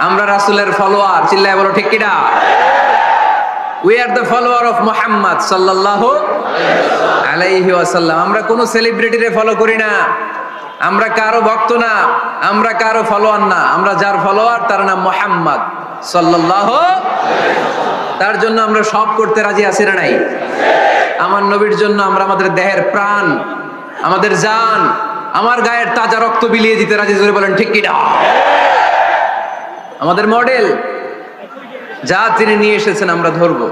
আমরা রাসূলের ফলোয়ার, চিল্লায় বলো ঠিক কিনা? We are the follower of Muhammad sallallahu alayhi wasallam. আমরা কোনো সেলিব্রিটিরে ফলো করি না, আমরা কারো ভক্ত না, আমরা কারো ফলোয়ার না, আমরা যার ফলোয়ার তার নাম মুহাম্মদ সাল্লাল্লাহু। তার জন্য আমরা সব করতে রাজি আছি না নাই? আমার নবীর জন্য আমরা আমাদের দেহের প্রাণ, আমাদের জান, আমার গায়ের তাজা রক্ত বিলিয়ে দিতে রাজি, জোরে বলেন ঠিক কিনা? আমাদের মডেল, যা তিনি নিয়ে এসেছেন আমরা ধরবো,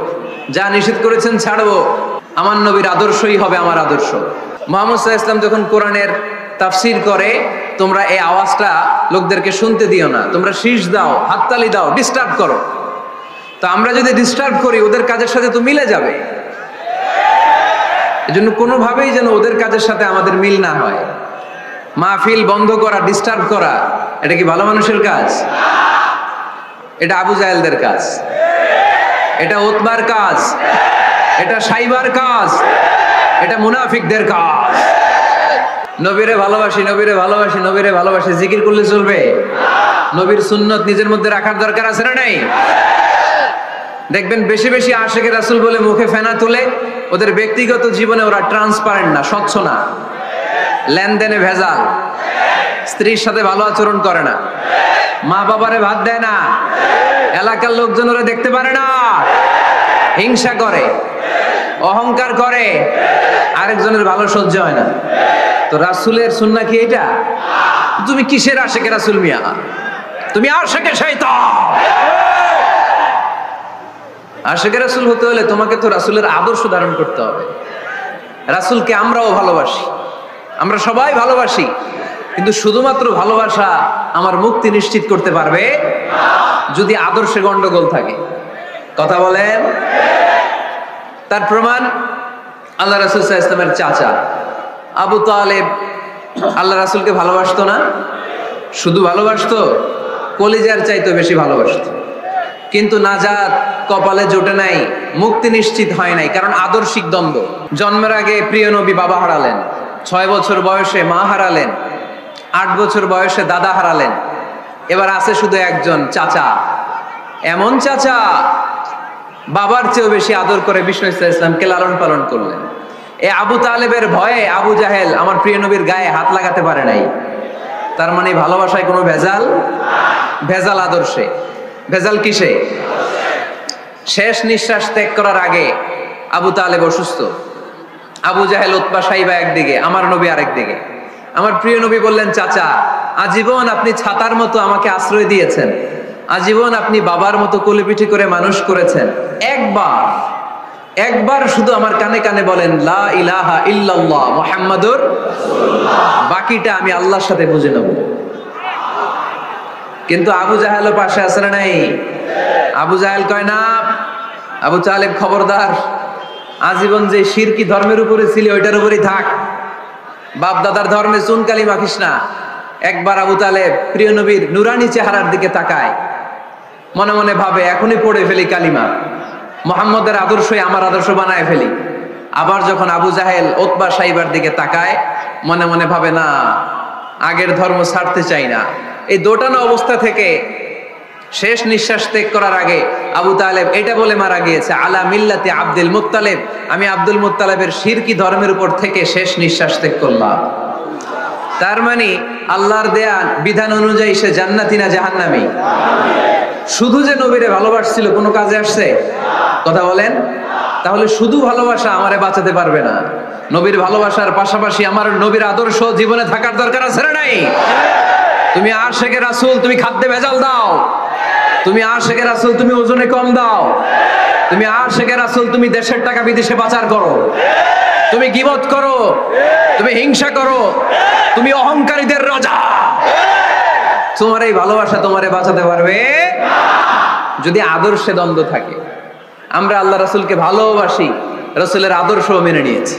যা নিষেধ করেছেন ছাড়বো। আমার নবীর আদর্শই হবে আমার আদর্শ। মুহাম্মদ সাল্লাল্লাহু আলাইহি ওয়াসাল্লাম যখন কোরআনের তাফসীর করে, তোমরা এই আওয়াজটা লোকদেরকে শুনতে দিও না, তোমরা শীষ দাও, হাততালি দাও, ডিস্টার্ব করো। তো আমরা যদি ডিস্টার্ব করি ওদের কাজের সাথে তো মিলে যাবে, এজন্য কোনোভাবেই যেন ওদের কাজের সাথে আমাদের মিল না হয়। মাহফিল বন্ধ করা, ডিস্টার্ব করা, এটা কি ভালো মানুষের কাজ? এটা আবু জাহেলদের কাজ, এটা উতবার কাজ, এটা সাইবার কাজ, এটা মুনাফিকদের কাজ। নবীরে ভালোবাসি, নবীরে ভালোবাসি, নবীরে ভালোবাসি জিকির করলে চলবে? নবীর সুন্নত নিজের মধ্যে রাখার দরকার আছে না নাই? দেখবেন বেশি বেশি আশিকে রাসূল বলে মুখে ফেনা তুলে, ওদের ব্যক্তিগত জীবনে ওরা ট্রান্সপারেন্ট না, স্বচ্ছ না, লেনদেনে ভেজাল, স্ত্রীর সাথে ভালো আচরণ করে না, মা বাবারে ভাত দেয় না, এলাকার লোকজন ওরা দেখতে পারে না, হিংসা করে, অহংকার করে, আরেকজনের ভালো সহ্য হয় না। তো রাসূলের সুন্নাহ কি এটা? তুমি কিসের আশিকে রাসূল মিয়া? তুমি আশিকে শয়তান। আশিকে রাসূল হতে হলে তোমাকে তো রাসূলের আদর্শ ধারণ করতে হবে। রাসূলকে আমরাও ভালোবাসি, আমরা সবাই ভালোবাসি, কিন্তু শুধুমাত্র ভালোবাসা আমার মুক্তি নিশ্চিত করতে পারবে যদি আদর্শে গন্ডগোল থাকে। কথা বলেন? তার প্রমাণ আল্লাহ রাসূল সাল্লাল্লাহু আলাইহি ওয়াসাল্লামের চাচা আবু তালেব আল্লাহ রাসূলকে ভালোবাসতো না? শুধু ভালোবাসতো, কলিজার চাইতে বেশি ভালোবাসতো, কিন্তু নাজাত কপালে জোটে নাই, মুক্তি নিশ্চিত হয় নাই, কারণ আদর্শিক দ্বন্দ্ব। জন্মের আগে প্রিয় নবী বাবা হারালেন, 6 বছর বয়সে মা হারালেন, 8 বছর বয়সে দাদা হারালেন, এবার আছে শুধু একজন চাচা। এমন চাচা বাবার চেয়েও বেশি আদর করে বিষ্ণু ইসলামকে লালন পালন করলেন। এই আবু তালেবের ভয়ে আবু জাহেল আমার প্রিয় নবীর গায়ে হাত লাগাতে পারে নাই। তার মানে ভালোবাসায় কোনো ভেজাল? ভেজাল আদর্শে। ভেজাল কিসে? শেষ নিঃশ্বাস ত্যাগ করার আগে আবু তালেব অসুস্থ, আবু জাহেল উতবা সাইবা একদিকে, আমার নবী আরেকদিকে। আমার প্রিয় নবী বললেন, চাচা আজীবন আপনি ছাতার মতো আমাকে আশ্রয় দিয়েছেন, আজীবন আপনি বাবার মতো কোলেপিঠি করে মানুষ করেছেন, একবার শুধু আমার কানে কানে বলেন লা ইলাহা ইল্লাল্লাহ মুহাম্মাদুর রাসূলুল্লাহ, বাকিটা আমি আল্লাহর সাথে বুঝে নেব। কিন্তু আবু জাহেলও পাশে আছে না নাই? আবু জাহেল কয় না, আবু তালেব খবরদার, আজীবন যে শিরকি ধর্মের উপরে ছিল ওইটার উপরেই থাক, বাপ দাদার ধর্মে চুনকালি মাখিস না। একবার আবু তালেব প্রিয় নবীর নুরানি চেহারার দিকে তাকায়, মনে মনে ভাবে এখনই পড়ে ফেলি কালিমা, মুহাম্মদের আদর্শই আমার আদর্শ বানায় ফেলি। আবার যখন আবু জাহেল উতবা সাইবার দিকে তাকায়, মনে মনে ভাবে না, আগের ধর্ম ছাড়তে চাই না। এই দোটানা অবস্থা থেকে শেষ নিঃশ্বাস ত্যাগ করার আগে আবু তালেব এটা বলে মারা গিয়েছে, আলা মিল্লাতি আব্দুল মুত্তালিব, আমি আব্দুল মুত্তালিবের শিরকি ধর্মের উপর থেকে শেষ নিঃশ্বাস ত্যাগ করলাম। তার মানে আল্লাহর দেয়া বিধান অনুযায়ী সে জান্নাতি না জাহান্নামী? শুধু যে নবীরে ভালোবাসছিল কোনো কাজে আসছে? কথা বলেন? তাহলে শুধু ভালোবাসা আমারে বাঁচাতে পারবে না। নবীর ভালোবাসার পাশাপাশি আমার নবীর আদর্শ জীবনে থাকার দরকার আছে না নাই? তুমি আশিকে রাসূল, তুমি খাদ্যে ভেজাল দাও, তুমি আশিকে রাসূল, তুমি ওজনে কম দাও, তুমি আশিকে রাসূল, তুমি দেশের টাকা বিদেশে পাচার করো, তুমি গীবত করো, তুমি হিংসা করো, তুমি অহংকারীদের রাজা, তোমার এই ভালোবাসা তোমারে বাঁচাতে পারবে যদি আদর্শে দ্বন্দ্ব থাকে। আমরা আল্লাহ রাসূলকে ভালোবাসি, রাসূলের আদর্শও মেনে নিয়েছি,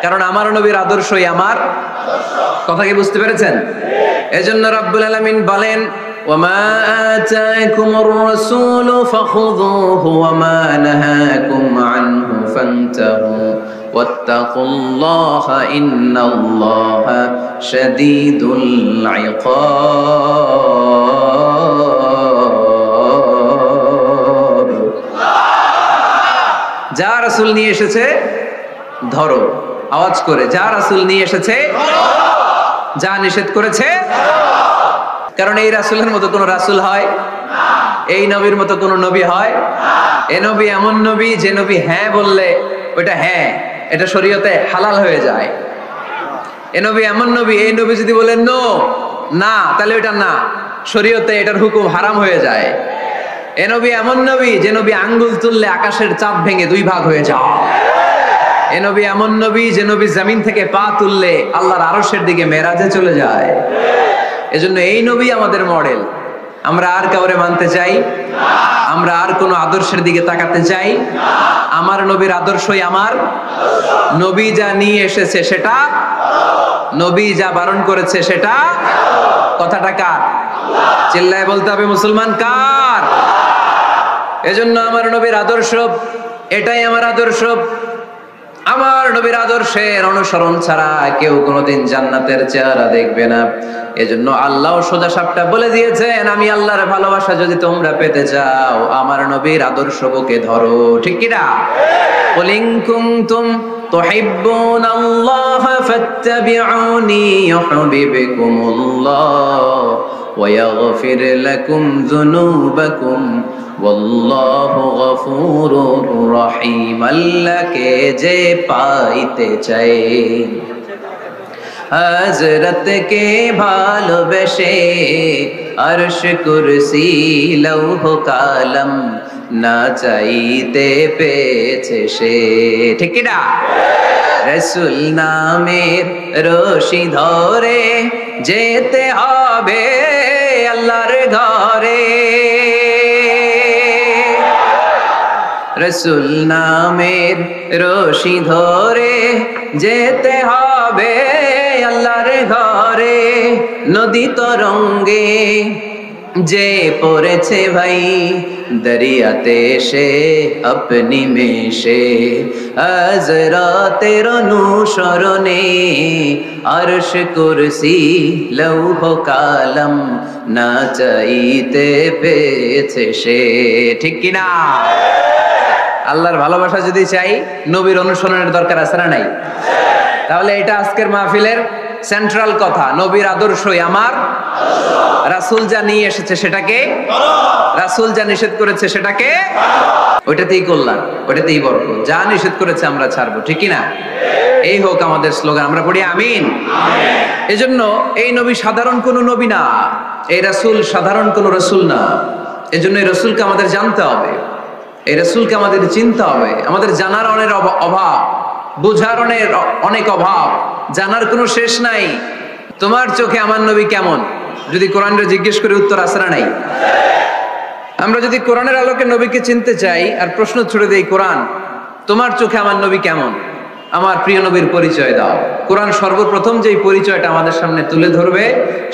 কারণ আমার নবীর আদর্শই আমার কথা। কি বুঝতে পেরেছেন? এজন্য রাব্বুল আলামিন বলেন, ওয়ামা আতাকুমুর রাসূলু ফাখুযুহু ওয়ামা নাহাকুম আনহু ফান্তাহু ওয়াত্তাকুল্লাহা ইন্নাল্লাহা শাদীদুল ইকাব। যা রাসূল নিয়ে এসেছে ধরো, আওয়াজ করে, যা রাসূল নিয়ে এসেছে, যা নিষেধ করেছে। কারণ এই রাসূলের মতো কোন রাসূল হয়? এই নবীর মতো কোন নবী হয়? এই নবী এমন নবী যে নবী হ্যাঁ বললে ওটা হ্যাঁ, এটা শরীয়তে হালাল হয়ে যায়। এই নবী এমন নবী, এই নবী যদি বলেন নো, না, তাহলে ওটা না, শরীয়তে এটার হুকুম হারাম হয়ে যায়। এই নবী এমন নবী যে নবী আঙ্গুল তুললে আকাশের চাঁদ ভেঙে 2 ভাগ হয়ে যায়। এই নবী এমন নবী যে নবী জমিন থেকে পা তুললে আল্লাহর আরশের দিকে মেরাজে চলে যায়। এজন্য এই নবী আমাদের মডেল। আমরা আর কাউরে মানতে চাই? আমরা আর কোন আদর্শের দিকে তাকাতে চাই? আমার নবীর আদর্শই আমার। নবী যা নিয়ে এসেছে সেটা, নবী যা বারণ করেছে সেটা। কথাটা কার? চিল্লায় বলতে হবে মুসলমান কার? এজন্য আমার নবীর আদর্শ, এটাই আমার আদর্শ। আমার নবীর আদর্শের অনুসরণ ছাড়া কেউ কোনোদিন জান্নাতের চেহারা দেখবে না। এজন্য আল্লাহ সোজা সাপটা বলে দিয়েছেন, আমি আল্লাহর ভালোবাসা যদি তোমরা পেতে চাও আমার নবীর আদর্শ বুকে ধরো। ঠিক কি না? কুল ইন কুনতুম তুহিব্বুনাল্লাহ ফাত্তাবিউনি ইউহিব্বুকুমুল্লাহ ওয়া ইয়াগফির লাকুম যুনুবাকুম ওয়াল্লাহু গফুরুর রহিম। আল্লাহকে যে পাইতে চায়, হযরত কে ভালোবেসে আরশ কুরসি লৌহ কালাম না চাইতে পেয়েছে সে। ঠিক কি না? রাসূল নামের রশি ধরে যেতে হবে আল্লাহর ঘরে। রাসূল নামের রশি ধরে যেতে হবে আল্লাহর ঘরে। নদী তরঙ্গে যে পড়েছে ভাই দরিয়াতে সে আপনি মেশে, হযরতের অনুসরণে আরশ কুরসি লৌহ কালাম না চাইতে পেয়েছে সে। ঠিক কি না? আল্লাহর ভালোবাসা যদি চাই নবীর অনুসরণের দরকার আছে না নাই? তাহলে এটা আজকের মাহফিলের সেন্ট্রাল কথা, নবীর আদর্শই আমার। রাসূল যা নিয়ে এসেছে সেটাকে, রাসূল যা নিষেধ করেছে সেটাকে ওইটাতেই কল্যাণ, ওইটাতেই বরকত। যা নিষেধ করেছে আমরা ছাড়বো। ঠিক কি না? এই হোক আমাদের স্লোগান, আমরা পড়ি আমিন। এজন্য এই নবী সাধারণ কোন নবী না, এই রাসূল সাধারণ কোন রাসূল না। এজন্য এই রাসূলকে আমাদের জানতে হবে, এই রাসূলকে আমাদের চিনতে হবে। আমাদের জানার অনেক অভাব, বুঝার অনেক অভাব, জানার কোনো শেষ নাই। তোমার চোখে আমার নবী কেমন যদি কোরআনরে জিজ্ঞেস করে উত্তর আছে না নাই? আমরা যদি কোরআনের আলোকে নবীকে চিনতে চাই আর প্রশ্ন ছুড়ে দেই, কোরআন তোমার চোখে আমার নবী কেমন, আমার প্রিয় নবীর পরিচয় দাও। কোরআন সর্বপ্রথম যেই পরিচয়টা আমাদের সামনে তুলে ধরবে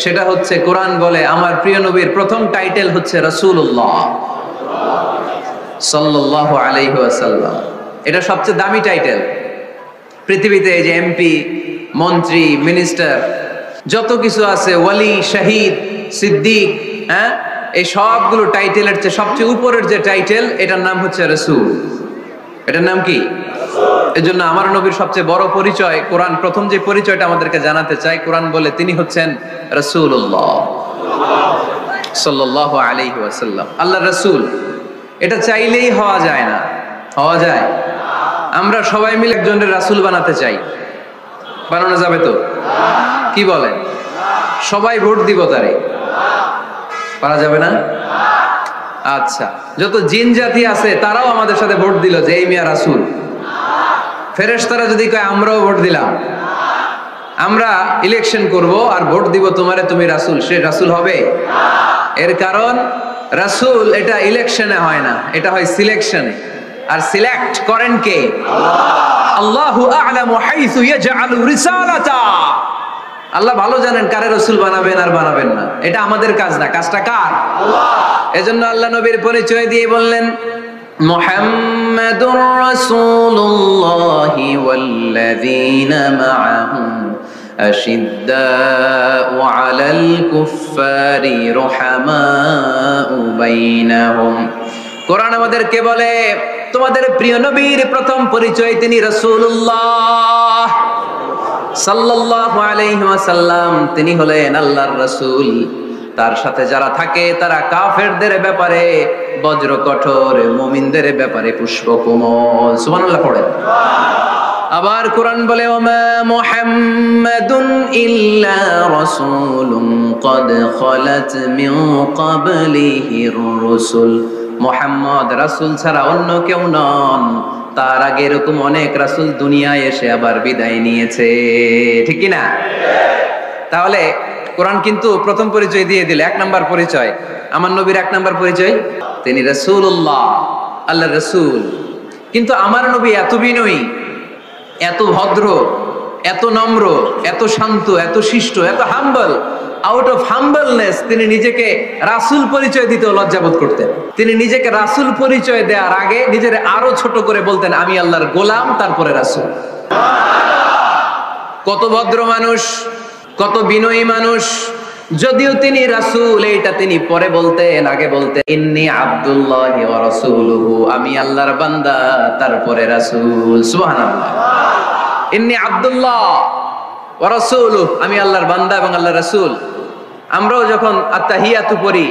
সেটা হচ্ছে, কোরআন বলে আমার প্রিয় নবীর প্রথম টাইটেল হচ্ছে রাসূলুল্লাহ সাল্লাল্লাহু আলাইহি ওয়াসাল্লাম। এটা সবচেয়ে দামি টাইটেল পৃথিবীতে। এই যে এমপি, মন্ত্রী, মিনিস্টার, যত কিছু আছে, ওয়ালি, শহীদ, সিদ্দিক, হ্যাঁ, এই সবগুলো টাইটেলের চেয়ে সবচেয়ে উপরের যে টাইটেল এটার নাম হচ্ছে রাসূল। এটার নাম কি? এজন্য আমার নবীর সবচেয়ে বড় পরিচয়, কোরআন প্রথম যে পরিচয়টা আমাদেরকে জানাতে চায়, কোরআন বলে তিনি হচ্ছেন রাসূলুল্লাহ সাল্লাল্লাহু আলাইহি ওয়াসাল্লাম, আল্লাহর রাসূল। এটা চাইলেই হওয়া যায় না। হওয়া যায়? আমরা সবাই মিলে একজনের রাসূল বানাতে চাই, বানানো যাবে তো? কি বলেন? সবাই ভোট দিব তারে? পারা যাবে না? আচ্ছা, যত জিন জাতি আছে তারাও আমাদের সাথে ভোট দিল যে এই মিয়া রাসূল। ফেরেশতারা যদি কয় আমরাও ভোট দিলাম, আমরা ইলেকশন করব আর ভোট দিব তোমারে, তুমি রাসূল, সে রাসূল হবে? এর কারণ রাসূল এটা ইলেকশনে হয় না, এটা হয় সিলেকশনে। আর সিলেক্ট করেন কে? আল্লাহু আ'লামু হাইসু ইয়াজআলু রিসালাতা। আল্লাহ ভালো জানেন কারে রাসূল বানাবেন আর বানাবেন না। এটা আমাদের কাজ না, কাজটা কার? আল্লাহ। এজন্য আল্লাহ নবীর পরিচয় দিয়ে বললেন, মুহাম্মাদুর রাসূলুল্লাহি ওয়াল্লাযীনা মা'আহু আশিদ্দাউ আলাল কুফফারি রুহামাউ বাইনাহুম। কোরআন আমাদেরকে বলে তোমাদের প্রিয় নবীর প্রথম পরিচয় তিনি রাসূলুল্লাহ সাল্লাল্লাহু আলাইহি ওয়াসাল্লাম। তিনি হলেন আল্লাহর রাসূল। তার সাথে যারা থাকে তারা কাফেরদের ব্যাপারে বজ্র কঠোর, মুমিনদের ব্যাপারে পুষ্পকোমল। সুবহানাল্লাহ পড়েন। আবার কোরআন বলে ওমা মুহাম্মাদুন ইল্লা রাসূলুন ক্বাদ খালাত মিন ক্বাবলিহির রাসূল। মুহাম্মদ রাসূল ছাড়া অন্য কেউ নন, তার আগে এরকম অনেক রাসূল দুনিয়ায় এসে আবার বিদায় নিয়েছে, ঠিক কি না? তাহলে কোরআন কিন্তু প্রথম পরিচয় দিয়ে দিল, এক নাম্বার পরিচয় আমার নবীর, এক নাম্বার পরিচয় তিনি রাসূলুল্লাহ, আল্লাহর রাসূল। কিন্তু আমার নবী এত বিনয়ী, এত ভদ্র, এত নম্র, এত শান্ত, এত শিষ্ট, এত হাম্বল। আউট অফ হাম্বলনেস তিনি নিজেকে রাসূল পরিচয় দিতে লজ্জাবোধ করতেন। তিনি নিজেকে রাসূল পরিচয় দেওয়ার আগে নিজের আরো ছোট করে বলতেন আমি আল্লাহর গোলাম, তারপরে রাসূল। কত ভদ্র মানুষ, কত বিনয়ী মানুষ। যদিও তিনি রাসূল, এইটা তিনি পরে বলতেন, আগে বলতেন ইন্নী আব্দুল্লাহি ওয়া রাসূলুহু, আমি আল্লাহর বান্দা তারপরে রাসূল। সুবহানাল্লাহ। ইন্নী আব্দুল্লাহ ওয়া রাসূলুহু, আমি আল্লাহর বান্দা এবং আল্লাহর রাসূল। আমরাও যখন আত্তাহিয়াতু পড়ি,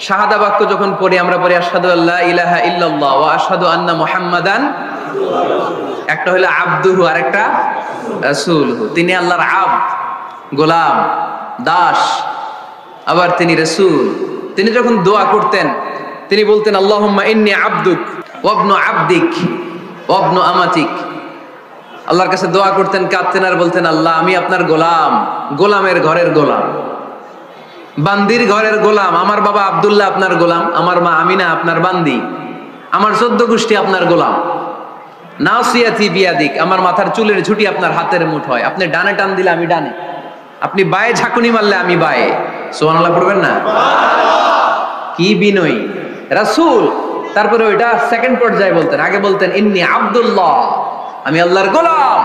শাহাদা বাক্য যখন পড়ি, আমরা পড়ি আশহাদু আল্লা ইলাহা ইল্লাল্লাহ ওয়া আশহাদু আন্না মুহাম্মাদান। একটা হলো আব্দুহু আর একটা রাসূলুহু। তিনি আল্লাহর আব্দ, গোলাম, দাস, আবার তিনি রাসূল। তিনি যখন দোয়া করতেন তিনি বলতেন আল্লাহুম্মা ইন্নী আবদুক ওয়া ইবনু আবদিক ওয়া ইবনু আমাতিক। আল্লাহর কাছে দোয়া করতেন, কাঁদতেন আর বলতেন আল্লাহ আমি আপনার গোলাম, গোলামের ঘরের গোলাম, বান্দির ঘরের গোলাম। আমার বাবা আব্দুল্লাহ আপনার গোলাম, আমার মা আমিনা আপনার বান্দি, আমার 14 গোষ্ঠী আপনার গোলাম। নাসিয়াতি বিয়াদিক, আমার মাথার চুলের ঝুঁটি আপনার হাতের মুঠোয়, আপনি ডানে টান দিলে আমি ডানে, আপনি বায়ে ঝাঁকুনি মারলে আমি বায়ে। সুবহানাল্লাহ পড়বেন না? কি বিনয়ী রাসূল। তারপরে ওইটা সেকেন্ড পর্যায়ে বলতেন, আগে বলতেন ইন্নী আব্দুল্লাহ, আমি আল্লাহর গোলাম,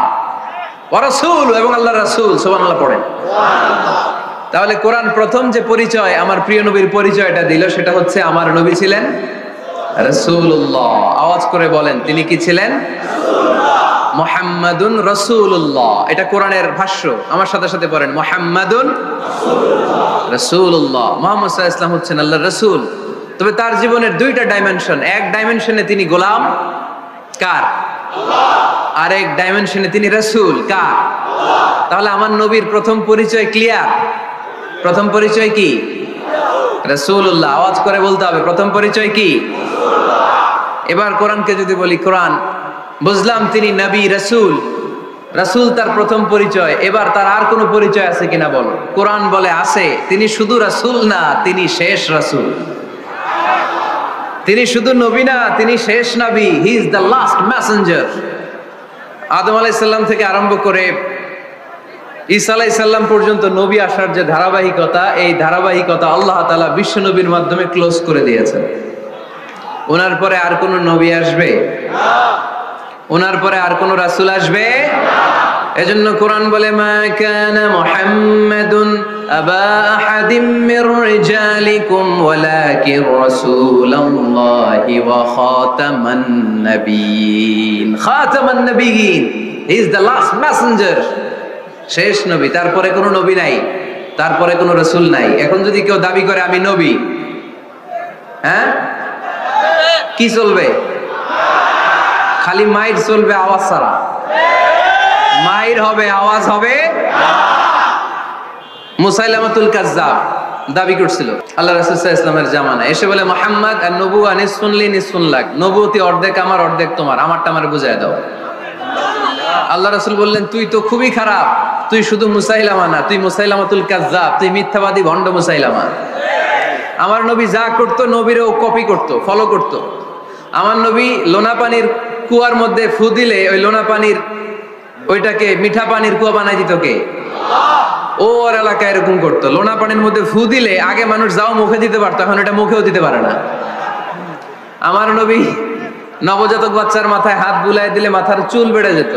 ওয়া রাসূল, এবং আল্লাহর রাসূল। সুবহানাল্লাহ পড়েন। তাহলে কোরআন প্রথম যে পরিচয় আমার প্রিয় নবীর পরিচয়টা দিল, সেটা হচ্ছে আমার নবী ছিলেন রাসূলুল্লাহ। আওয়াজ করে বলেন তিনি কি ছিলেন? মুহাম্মাদুন রাসূলুল্লাহ। এটা কোরআনের ভাষ্য, আমার সাথে সাথে পড়েন মুহাম্মাদুন রাসূলুল্লাহ। মুহাম্মদ সাল্লাল্লাহু আলাইহি ওয়াসাল্লাম হচ্ছেন আল্লাহর রাসূল। তবে তার জীবনের দুইটা ডাইমেনশন, এক ডাইমেনশনে তিনি গোলাম, কার? আল্লাহ। আর এক ডাইমেনশনে তিনি রাসূল, কার? আল্লাহ। তাহলে আমার নবীর প্রথম পরিচয় ক্লিয়ার। প্রথম পরিচয় কি? রাসূলুল্লাহ। আওয়াজ করে বলতে হবে প্রথম পরিচয় কি? রাসূলুল্লাহ। এবার কোরআনকে যদি বলি, কোরআন বুঝলাম তিনি নবী রাসূল, রাসূল তার প্রথম পরিচয়। এবার তার আর কোনো পরিচয় আছে কিনা বলো? কোরআন বলে আছে। তিনি শুধু রাসূল না, তিনি শেষ রাসূল। তিনি শুধু নবী না, তিনি শেষ নবী। He is the last messenger. Adam আলাইহিস সালাম থেকে আরম্ভ করে ঈসা আলাইহিস সালাম পর্যন্ত নবী আসার যে ধারাবাহিকতা, এই ধারাবাহিকতা আল্লাহ তাআলা বিশ্ব নবীর মাধ্যমে ক্লোজ করে দিয়েছেন। ওনার পরে আর কোন নবী আসবে না, ওনার পরে আর কোন রাসূল আসবে না। এজন্য কোরআন বলে মা কানা মুহাম্মাদুন আবা আহাদিম মির রিজালিকুম ওয়ালাকিন রাসূলুল্লাহি ওয়া খাতামান নাবিয়্যিন। খাতামান নাবিয়্যিন, he is the last messenger, শেষ নবী। তারপরে কোনো নবী নাই, তারপরে কোনো রাসূল নাই। এখন যদি কেউ দাবি করে আমি নবী, হ্যাঁ কি চলবে? খালি মাইর চলবে, আওয়াজ ছাড়া। মাইর হবে, আওয়াজ হবে। মুসাইলামাতুল কাজ্জাব দাবি করছিল আল্লাহ রাসূল সাল্লাল্লাহু আলাইহি ওয়াসাল্লামের জামানায়, এসে বলে মুহাম্মদ আর নবুয়া নিসফুন লি নিসফুন লাক, নবুয়তি অর্ধেক আমার অর্ধেক তোমার, আমারটা আমার বুঝায় দাও। আল্লাহ রাসূল বললেন তুই তো খুবই খারাপ, তুই শুধু মুসাইলামা না, তুই মুসাইলামাতুল কাজ্জাব, তুই মিথ্যাবাদী ভণ্ড মুসাইলামা। আমার নবী যা করতো নবীরও কপি করতো, ফলো করতো। আমার নবী লোনা পানির কুয়ার মধ্যে ফু দিলে ওই লোনা পানির ওইটাকে মিঠা পানির কুয়া বানাই দিত কে? ওর এলাকায় এরকম করতো। লোনা পানির মধ্যে ফু দিলে আগে মানুষ যাও মুখে দিতে পারতো, এখন এটা মুখেও দিতে পারে না। আমার নবী নবজাতক বাচ্চার মাথায় হাত বুলাই দিলে মাথার চুল বেড়ে যেত।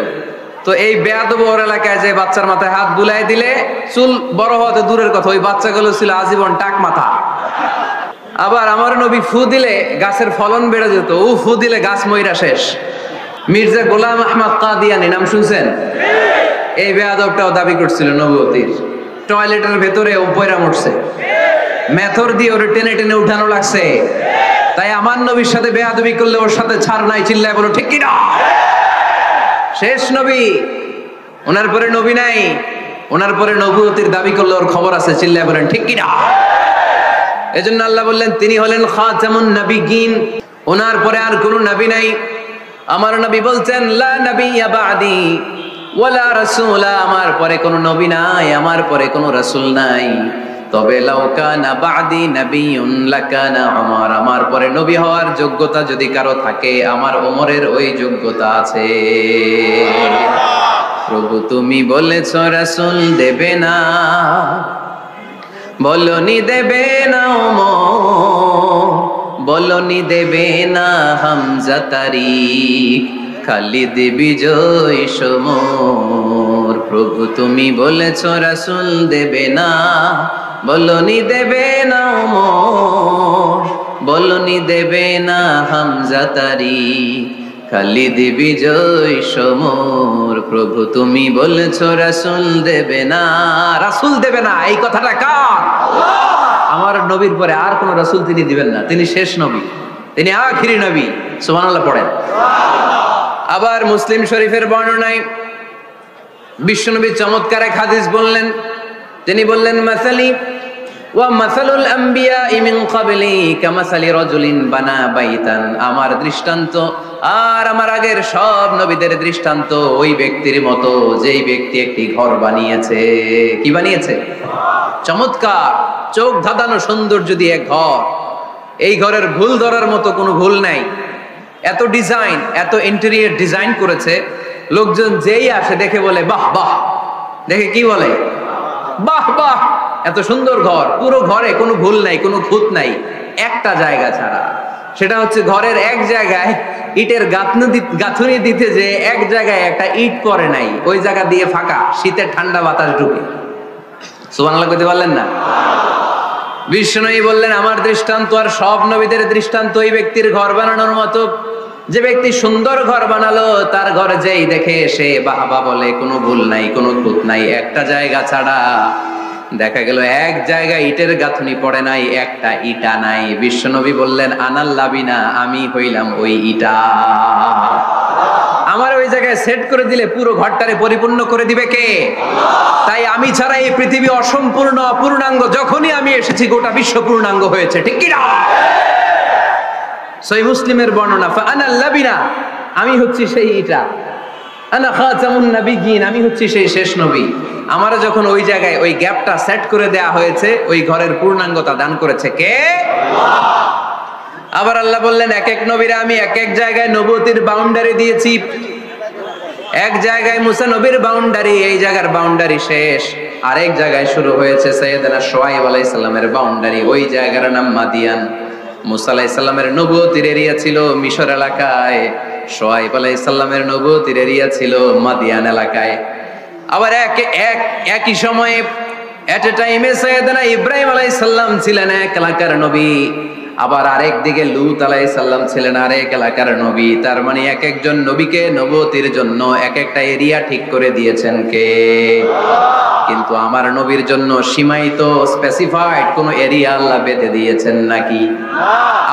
তো এই বেয়াদব ওর এলাকায় যে বাচ্চার মাথায় হাত বুলাই দিলে চুল বড় হওয়াতে দূরের কথা, ওই বাচ্চাগুলো ছিল আজীবন টাক মাথা। আবার আমার নবী ফু দিলে গাছের ফলন বেড়ে যেত, ও ফু দিলে গাছ মইরা শেষ। মির্জা গোলাম আহমদ কাদিয়ানি নাম শুনছেন? এই বেয়াদবটাও দাবি করছিল নবুয়তির। টয়লেটের ভেতরে ও পয়রা মরছে, মেথর দিয়ে ওরে টেনে টেনে উঠানো লাগছে। তাই আমার নবীর সাথে বেয়াদবি করলে ওর সাথে ছাড় নাই, চিল্লায় বলো ঠিক কিনা? শেষ নবী, ওনার পরে নবী নাই, ওনার পরে নবুয়তির দাবি করলে ওর খবর আছে, চিল্লায় বলেন ঠিক কিনা? এজন্য আল্লাহ বললেন তিনি হলেন খাতামুন নবিয়্যিন, ওনার পরে আর কোনো নবী নাই। আমার নবী বলছেন লা নাবিয়্যা বা'দি ওয়ালা রাসূলা, আমার পরে কোনো নবী নাই, আমার পরে কোনো রাসূল নাই। তবে লাউ কানা বা'দি নাবিয়্যুন লাকানা উমর, আমার পরে নবী হওয়ার যোগ্যতা যদি কারো থাকে আমার ওমরের ওই যোগ্যতা আছে। প্রভু তুমি বলেছ রাসূল দেবে না, বলনি দেবে না ওমর, বলনি দেবে না হামজা তারিক, খালিদ বিজয় সমর। প্রভু তুমি বলেছ রাসূল দেবে না, বলনি দেবে না ওমর, বলনি দেবে না হামজা তারিক, খালিদ বিজয় সমর। প্রভু তুমি বলেছ রাসূল দেবে না, রাসূল দেবে না, এই কথাটা কার? আমার নবীর পরে আর কোন রাসূল তিনি দিবেন না, তিনি শেষ নবী, তিনি আখিরি নবী। সুবহানাল্লাহ পড়েন। আবার মুসলিম শরীফের বর্ণনায় বিশ্বনবী চমৎকার এক হাদিস বললেন, তিনি বললেন মাসালি ওয়া মাসালুল আম্বিয়া মিন ক্বাবলি কামাসালি রাজুলিন বানা বাইতান, আমার দৃষ্টান্ত আর আমার আগের সব নবীদের দৃষ্টান্ত ওই ব্যক্তির মতো যেই ব্যক্তি একটি ঘর বানিয়েছে। কি বানিয়েছে? চমৎকার চোখ ধাঁধানো সৌন্দর্য দিয়ে এক ঘর। এই ঘরের ভুল ধরার মতো কোনো ভুল নাই, এত ডিজাইন, এত ইন্টেরিয়র ডিজাইন করেছে, লোকজন যেই আসে দেখে বলে বাহ বাহ, দেখে কি বলে? বাহ বাহ, এত সুন্দর ঘর। পুরো ঘরে কোনো ভুল নাই, কোনো খুঁত নাই, একটা জায়গা ছাড়া, সেটা হচ্ছে ঘরের এক জায়গায় ইটের গাঁথুনি দিতে যে এক জায়গায় একটা ইট পড়ে নাই, ওই জায়গা দিয়ে ফাঁকা, শীতের ঠান্ডা বাতাস ঢুকে। সুবহানাল্লাহ কইতে পারলেন না? বিশ্বনবী বললেন আমার দৃষ্টান্ত আর সব নবীদের দৃষ্টান্ত ওই ব্যক্তির ঘর বানানোর মতো, যে ব্যক্তি সুন্দর ঘর বানালো তার ঘরে যেই দেখে সে বাহবা বলে, কোনো ভুল নাই, কোনো খুঁত নাই, একটা জায়গা ছাড়া। দেখা গেল এক জায়গায় ইটের গাঁথনি পড়ে নাই, একটা ইটা নাই। বিশ্বনবী বললেন আনাল লাবিনা, আমি হইলাম ওই ইটা। আমার ওই জায়গায় সেট করে দিলে পুরো ঘরটারে পরিপূর্ণ করে দিবে কে? তাই আমি ছাড়া এই পৃথিবী অসম্পূর্ণ, অপূর্ণাঙ্গ। যখনই আমি এসেছি গোটা বিশ্ব পূর্ণাঙ্গ হয়েছে, ঠিক কি না? সহিহ মুসলিমের বর্ণনা, ফাআনাল লাবিনা, আমি হচ্ছি সেই ইটা, আনা খাতামুন নবিয়্যিন, আমি হচ্ছি সেই শেষ নবী। আমারও যখন ওই জায়গায় ওই গ্যাপটা সেট করে দেয়া হয়েছে, ওই ঘরের পূর্ণাঙ্গতা দান করেছে কে? আবার আল্লাহ বললেন এক এক নবীরা আমি এক এক জায়গায় নবুয়তির বাউন্ডারি দিয়েছি। এক জায়গায় মুসা নবীর বাউন্ডারি, এই জায়গার বাউন্ডারি শেষ। আরেক জায়গায় শুরু হয়েছে সাইয়েদনা শুআয়ব আলাইহিস সালামের বাউন্ডারি, ওই জায়গার নাম মাদিয়ান। মুসা আলাইহিস সালামের নবুয়তির এরিয়া ছিল মিশর এলাকায়, শুআয়ব আলাইহিস সালামের নবুয়তির এরিয়া ছিল মাদিয়ান এলাকায়। আবার একই সময়ে এট এ টাইমে সাইয়েদনা ইব্রাহিম আলাইহিস সালাম ছিলেন এক এলাকার নবী, আবার আরেক দিকে লূত আলাইহিস সালাম ছিলেন আরেক এলাকার নবী। তার মানে এক একজন নবীকে নবুয়তির জন্য এক একটা এরিয়া ঠিক করে দিয়েছেন কে? কিন্তু আমার নবীর জন্য সীমায়িত স্পেসিফাইড কোন এরিয়া আল্লাহ বেঁধে দিয়েছেন নাকি?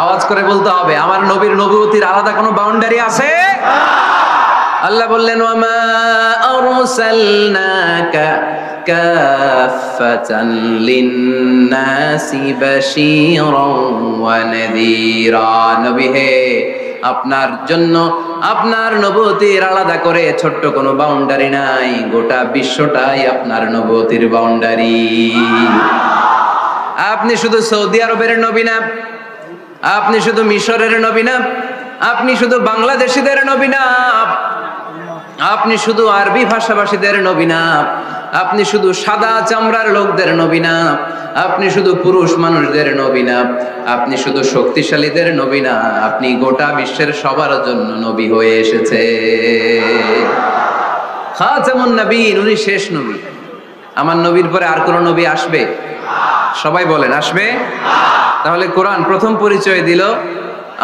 আওয়াজ করে বলতে হবে, আমার নবীর নবুয়তির আলাদা কোনো বাউন্ডারি আছে? আল্লাহ বললেন ওয়ামা আরসালনাকা কাফাতান লিন্নাসি বাশীরান ওয়া নাযীরা, নবী হে আপনার জন্য আপনার নবুয়তির আলাদা করে ছোট্ট কোনো বাউন্ডারি নাই, গোটা বিশ্বটাই আপনার নবুয়তির বাউন্ডারি। আপনি শুধু সৌদি আরবের নবী না, আপনি শুধু মিশরের নবী না, আপনি শুধু বাংলাদেশিদের নবী না, আপনি শুধু আরবি ভাষাভাষীদের নবী না, আপনি শুধু সাদা চামড়ার লোকদের নবী না, আপনি শুধু পুরুষ মানুষদের নবী না, আপনি শুধু শক্তিশালীদের নবী না, আপনি গোটা বিশ্বের সবার জন্য নবী হয়ে এসেছে। খাতামুন নবিয়্যিন, উনি শেষ নবী। আমার নবীর পরে আর কোন নবী আসবে? সবাই বলেন আসবে। তাহলে কোরআন প্রথম পরিচয় দিল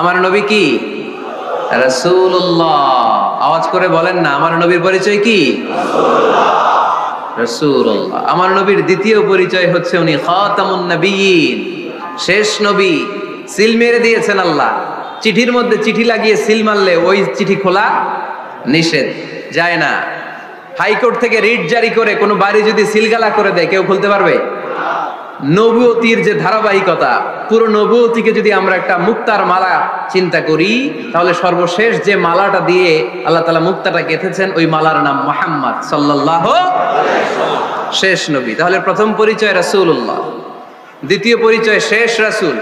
আমার নবী কি? রাসূলুল্লাহ। আওয়াজ করে বলেন না, আমার নবীর পরিচয় কি? রাসূলুল্লাহ। আমার নবীর দ্বিতীয় পরিচয় হচ্ছে উনি খাতামুন নবিয়্যিন, শেষ নবী। সিল মেরে দিয়েছেন আল্লাহ। চিঠির মধ্যে চিঠি লাগিয়ে সিল মারলে ওই চিঠি খোলা নিষেধ, যায় না। হাইকোর্ট থেকে রিট জারি করে কোনো বাড়ি যদি সিলগালা করে দেয় কেউ খুলতে পারবে? নবুয়তির যে ধারাবাহিকতা, পুরো নবুয়তিকে যদি আমরা একটা মুক্তার মালা চিন্তা করি, তাহলে সর্বশেষ যে মালাটা দিয়ে আল্লাহ তাআলা মুক্তাটা গেঁথেছেন ওই মালার নাম মুহাম্মদ সাল্লাল্লাহু আলাইহি ওয়াসাল্লাম, শেষ নবী। তাহলে প্রথম পরিচয় রাসূলুল্লাহ, দ্বিতীয় পরিচয় শেষ রাসূল।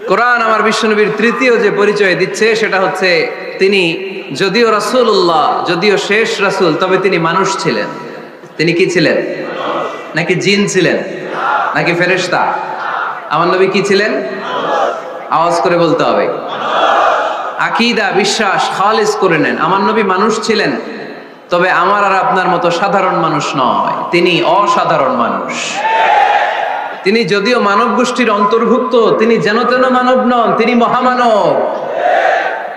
কোরআন আমার বিশ্বনবীর তৃতীয় যে পরিচয় দিচ্ছে সেটা হচ্ছে তিনি যদিও রাসূলুল্লাহ, যদিও শেষ রাসূল, তবে তিনি মানুষ ছিলেন। তিনি কি ছিলেন? নাকি জিন ছিলেন? নাকি ফেরেশতা? আমার নবী কি ছিলেন? আওয়াজ করে বলতে হবে। আকীদা, বিশ্বাস খালিস করে নেন, আমার নবী মানুষ ছিলেন, তবে আমার আর আপনার মতো সাধারণ মানুষ নয়, তিনি অসাধারণ মানুষ। তিনি যদিও মানব গোষ্ঠীর অন্তর্ভুক্ত, তিনি যেন তেন মানব নন, তিনি মহামানব।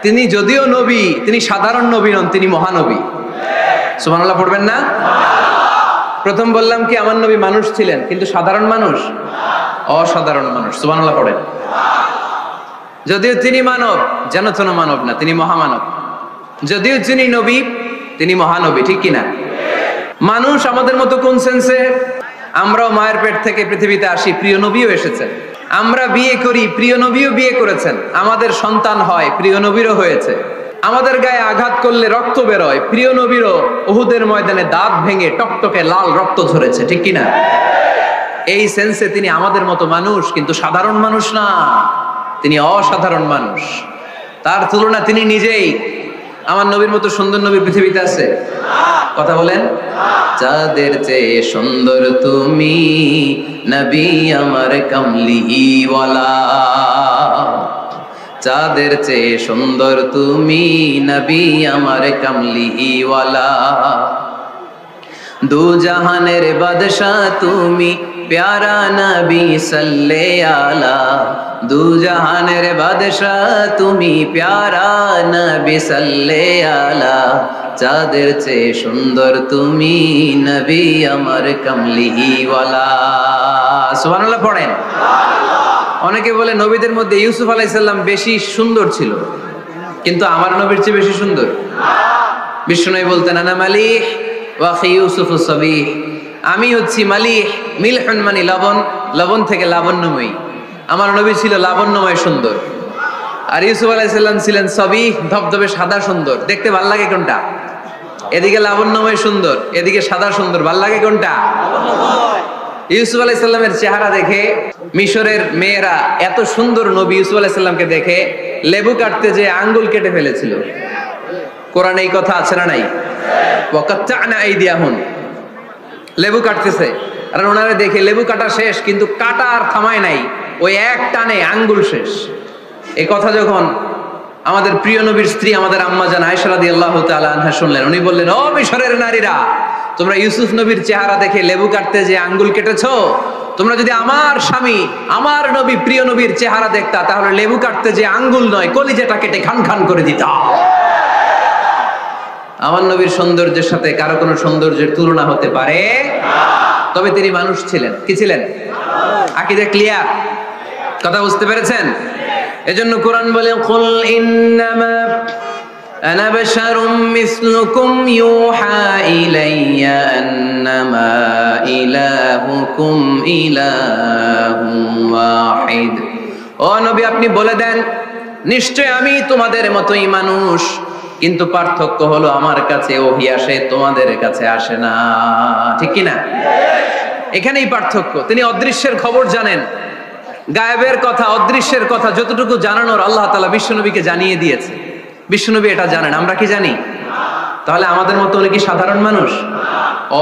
তিনি যদিও নবী, তিনি সাধারণ নবী নন, তিনি মহানবী। সুবহানাল্লাহ পড়বেন না? প্রথম বললাম কি আমার নবী মানুষ ছিলেন, কিন্তু সাধারণ মানুষ, অসাধারণ মানুষ। সুবহানাল্লাহ পড়েন। যদিও তিনি মানব, যেন তেন মানব না, তিনি মহামানব। যদিও তিনি নবী, তিনি মহানবী। ঠিক কিনা? মানুষ আমাদের মতো কোন সেন্সে? আমরাও মায়ের পেট থেকে পৃথিবীতে আসি, প্রিয় নবীও এসেছেন। আমরা বিয়ে করি, প্রিয় নবীও বিয়ে করেছেন। আমাদের সন্তান হয়, প্রিয় নবীরও হয়েছে। আমাদের গায়ে আঘাত করলে রক্ত বেরোয়, প্রিয় নবীরও উহুদের ময়দানে দাঁত ভেঙে টকটকে লাল রক্ত ঝরেছে। ঠিক কিনা? এই সেন্সে তিনি আমাদের মতো মানুষ, কিন্তু সাধারণ মানুষ না, তিনি অসাধারণ মানুষ। তার তুলনা তিনি নিজেই। আমার নবীর মতো সুন্দর নবী পৃথিবীতে আছে? কথা বলেন। চাঁদের চেয়ে সুন্দর তুমি নবী আমার কামলিওয়ালা, চাঁদের চেয়ে সুন্দর তুমি নবী আমার কামলিওয়ালা, দু জাহানের বাদশা তুমি প্যারা নবী সাল্লে আলা, দু জাহানের বাদশা তুমি প্যারা নবী সাল্লে আলা, চাঁদের চেয়ে সুন্দর তুমি নবী আমার কামলিওয়ালা। সুবহানাল্লাহ পড়েন। অনেকে বলে নবীদের মধ্যে ইউসুফ আলাইহিস সালাম বেশি সুন্দর ছিল, কিন্তু আমার নবীর চেয়ে বেশি সুন্দর? বিষ্ণু বলতেন আনা মালিহ ওয়া আখি ইউসুফ সাবিহ, আমি হচ্ছি মালিহ, মিলহুন মানে লবণ, লবণ থেকে লাবণ্যময়ী। আমার নবী ছিল লাবণ্যময় সুন্দর, আর ইউসুফ আলাইহিস সালাম ছিলেন সাবিহ, ধবধবে সাদা সুন্দর। দেখতে ভাল লাগে কোনটা? এদিকে লাবণ্যময় সুন্দর, এদিকে সাদা সুন্দর, ভাল লাগে কোনটা? ইউসুফ আলাইহিস সালামের চেহারা দেখে মিশরের মেয়েরা এত সুন্দর নবী ইউসুফ আলাইহিস সালামকে দেখে লেবু কাটতে যে আঙ্গুল কেটে ফেলেছিল। কোরআনে এই কথা আছে না নাই? ওয়াকাত্তা'না আইদিয়াহুম, লেবু কাটতেছে, আর ওনারা দেখে লেবু কাটা শেষ, কিন্তু কাটা আর থামায় নাই, ওই এক টানে আঙ্গুল শেষ। এই কথা যখন আমাদের প্রিয় নবীর স্ত্রী আমাদের আম্মা জান আয়েশা রাদিয়াল্লাহু তাআলা আনহা শুনলেন, উনি বললেন, ও মিশরের নারীরা, তোমরা ইউসুফ নবীর চেহারা দেখে লেবু কাটতে যে আঙ্গুল কেটেছো, তোমরা যদি আমার স্বামী আমার নবী প্রিয় নবীর চেহারা দেখতা, তাহলে লেবু কাটতে যে আঙ্গুল নয়, কলিজাটা কেটে খান খান করে দিতা। আমার নবীর সৌন্দর্যের সাথে কারো কোনো সৌন্দর্যের তুলনা হতে পারে? তবে তিনি মানুষ ছিলেন। কি ছিলেন? আকীদা ক্লিয়ার? কথা বুঝতে পেরেছেন? এজন্য কোরআন বলে, কুল ইন্নামা আনা বাশারুম মিসলুকুম ইউহা ইলাইয়া আন্নামা ইলাহুকুম ইলাহুম ওয়াহিদ। ও নবী, আপনি বলে দেন, নিশ্চয় আমি তোমাদের মতোই মানুষ, কিন্তু পার্থক্য হলো আমার কাছে ওহী আসে, তোমাদের কাছে আসে না। ঠিক কি না? এখানেই পার্থক্য। তিনি অদৃশ্যের খবর জানেন, গায়েবের কথা, অদৃশ্যের কথা যতটুকু জানানোর আল্লাহ তাআলা বিশ্বনবীকে জানিয়ে দিয়েছে। বিশ্বনবী এটা জানেন, আমরা কি জানি? তাহলে আমাদের মতো উনি কি সাধারণ মানুষ?